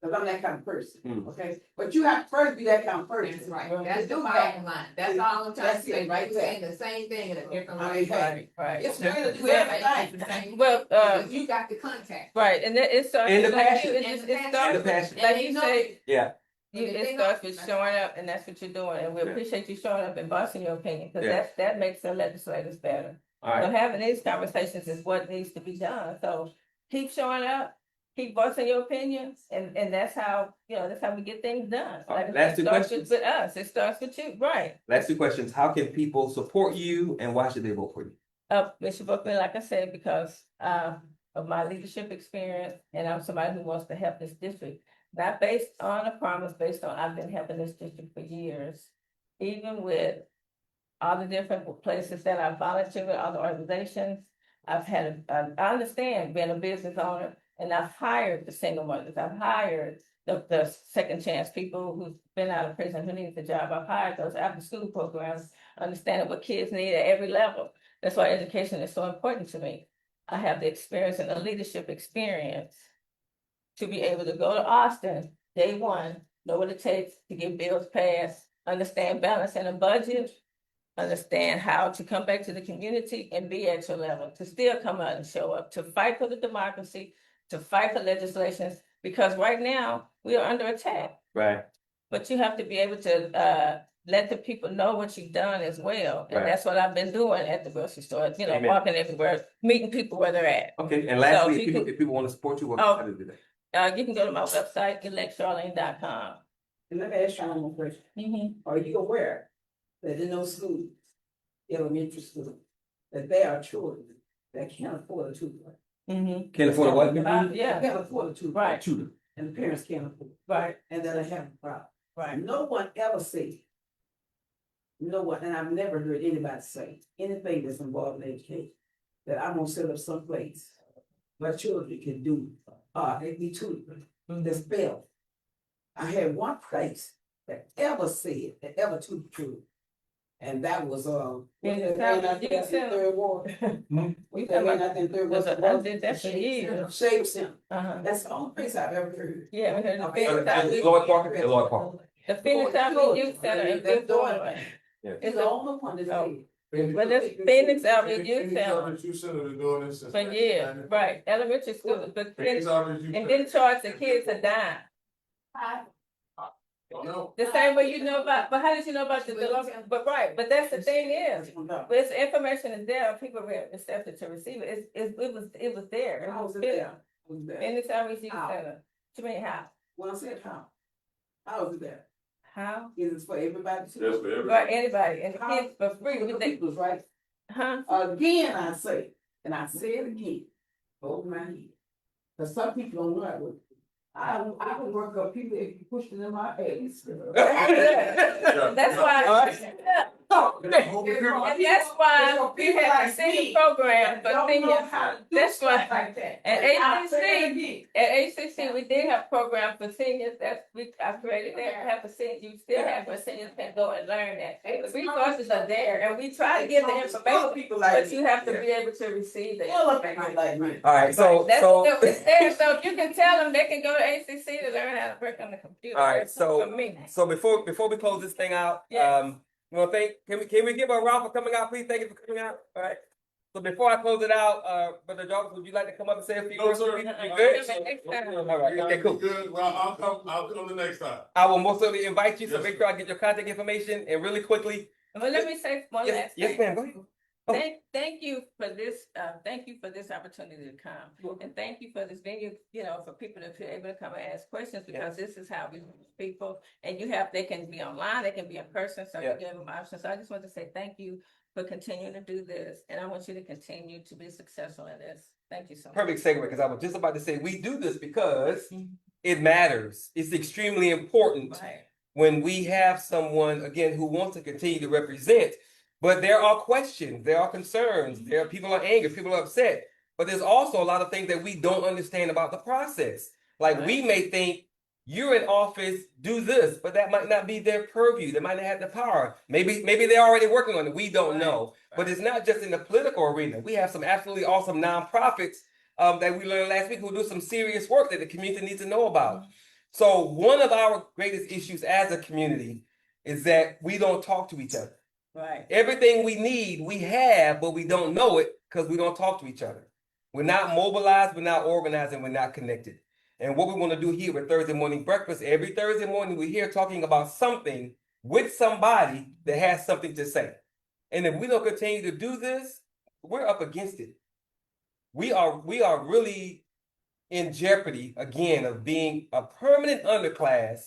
Cause I'm that kind of person. Okay, but you have to first be that kind of person. That's right, To that's the do bottom that. line, that's all I'm trying to That's say, it, right right there, there. saying the same thing in a different I way. mean, Right, right. It's good to do Well, everything. Well, Because you got the contact. right, and it starts And the with like passion. you, And it the starts passion. And the passion. with, like And you they know say, Yeah. it starts with showing up, and that's what you're doing, and we Yeah. appreciate you showing up and voicing your opinion, because Yeah. that makes the legislators better. All So right. having these conversations is what needs to be done, so keep showing up, keep voicing your opinions, and that's how, that's how we get things done. All right, Like, last it two starts questions. with us, it starts with you, right? Last two questions. How can people support you and why should they vote for you? Bishop Oakley, like I said, because of my leadership experience, and I'm somebody who wants to help this district. Not based on a promise, based on I've been helping this district for years, even with all the different places that I've volunteered with, other organizations. I've had, I understand being a business owner, and I've hired the single mothers. I've hired the second chance people who've been out of prison who need the job. I've hired those after school programs, understanding what kids need at every level. That's why education is so important to me. I have the experience and the leadership experience to be able to go to Austin day one, know what it takes to get bills passed, understand balance in a budget, understand how to come back to the community and be at your level, to still come out and show up, to fight for the democracy, to fight for legislations, because right now we are under attack. Right. But you have to be able to let the people know what you've done as well. And Right. that's what I've been doing at the grocery store, Amen. walking everywhere, meeting people where they're at. Okay. And lastly, So if people want to support you, Oh. how do they do that? You can go to my website, electcharlene.com. And let me ask you one question. Are you aware that in those schools, elementary schools, that there are children that can't afford a tutor? Can't afford a what? Yeah, Can't afford a tutor. Right. Tutor. And the parents can't afford it. right, And then they have a problem. right. No one ever said, no one, and I've never heard anybody say anything that's involved in education, that I'm gonna set up someplace where children can do, they be tutored, the spell. I had one place that ever said, that ever tutored children. And that was, In the what's that town, man out there you in said- Third Ward? What's that man out there in Third Ward? I did that for years. Shade Center. Uh-huh. That's the only place I've ever heard. Yeah, we heard the Okay. Phoenix Avenue, Lloyd Parker. Lloyd Parker. the Phoenix Avenue Youth Center in Fifth Ward. It's the only one that's Oh. there. Well, this Phoenix Avenue Youth Center You should have been doing this since. for years, right, elementary school, but Phoenix Avenue Youth and Center. didn't charge the kids a dime. No. The same way you know about, but how did you know about the local, but right, but that's the thing is, this information is there, people were receptive to receive it, it was there. I was there. Was that? Anytime we see How? center. To me, how? When I said how is it that? How? Is it for everybody to? That's for everybody. For anybody, and the kids for free, For we the think, peoples, right? huh? Again, I say, and I say it again, hold my head. Cause some people don't know how to work. I would work up people if you pushed it in my ass. That's why. And that's why we have a senior program for seniors. That's why at HCC we did have program for seniors. I created that. Have a senior, you still have a seniors can go and learn that. The resources are there, and we try to give the information, but you have to be able to receive it. All right, so It's there, so if you can tell them they can go to HCC to learn how to work on the computer. all right, That's for so me. before we close this thing out, Yes. you want to thank? Can we give a round for coming out, please? Thank you for coming out. All right. So before I close it out, Brother Jarvis, would you like to come up and say a few No, words? sir. You Uh-uh. good? All right, okay, cool. Good. Well, I'll come the next time. I will most certainly invite you. So Yes, make sir. sure I get your contact information and really quickly. But let me say one Yes, last thing. yes, ma'am. Go ahead. Oh. Thank you for this, thank you for this opportunity to come. And thank you for this venue, for people to be able to come and ask questions, because this is how we reach people. And they can be online, they can be in person, so you give them options. So I just want to say thank you for continuing to do this. And I want you to continue to be successful in this. Thank you so much. Perfect segue, because I was just about to say we do this because it matters. It's extremely important Right. when we have someone, again, who wants to continue to represent. But there are questions, there are concerns, there are people are angry, people are upset. But there's also a lot of things that we don't understand about the process. Like we may think you're in office, do this, but that might not be their purview. They might not have the power. Maybe they're already working on it. We don't know. But it's not just in the political arena. We have some absolutely awesome nonprofits that we learned last week who do some serious work that the community needs to know about. So one of our greatest issues as a community is that we don't talk to each other. Right. Everything we need, we have, but we don't know it because we don't talk to each other. We're not mobilized, we're not organized, and we're not connected. And what we want to do here with Thursday Morning Breakfast, every Thursday morning, we're here talking about something with somebody that has something to say. And if we don't continue to do this, we're up against it. We are really in jeopardy, again, of being a permanent underclass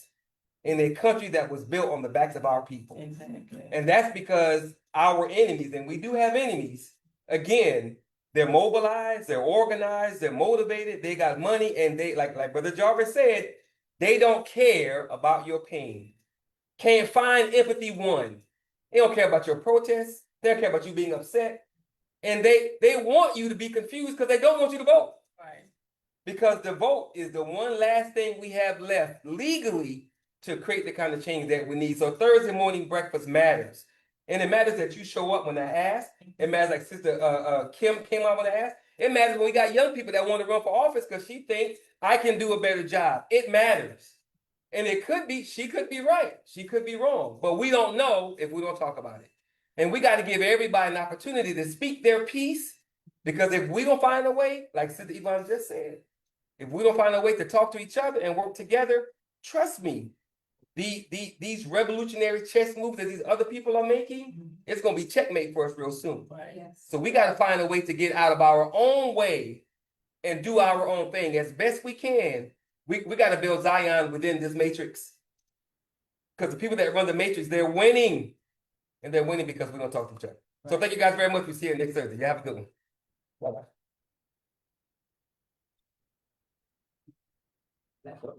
in a country that was built on the backs of our people. Exactly. And that's because our enemies, and we do have enemies, again, they're mobilized, they're organized, they're motivated, they got money, and they, like Brother Jarvis said, they don't care about your pain. Can't find empathy one. They don't care about your protests. They don't care about you being upset. And they want you to be confused because they don't want you to vote. Right. Because the vote is the one last thing we have left legally to create the kind of change that we need. So Thursday morning breakfast matters. And it matters that you show up when I ask. It matters like Sister Kim came out when I asked. It matters when we got young people that want to run for office because she thinks I can do a better job. It matters. And it could be, she could be right. She could be wrong. But we don't know if we don't talk about it. And we got to give everybody an opportunity to speak their piece. Because if we don't find a way, like Sister Yvonne just said, if we don't find a way to talk to each other and work together, trust me, these revolutionary chess moves that these other people are making, it's going to be checkmate for us real soon. Right. Yes. So we got to find a way to get out of our own way and do our own thing as best we can. We got to build Zion within this matrix. Because the people that run the matrix, they're winning. And they're winning because we don't talk to each other. Right. So thank you guys very much. We'll see you next Thursday. You have a good one. Bye-bye.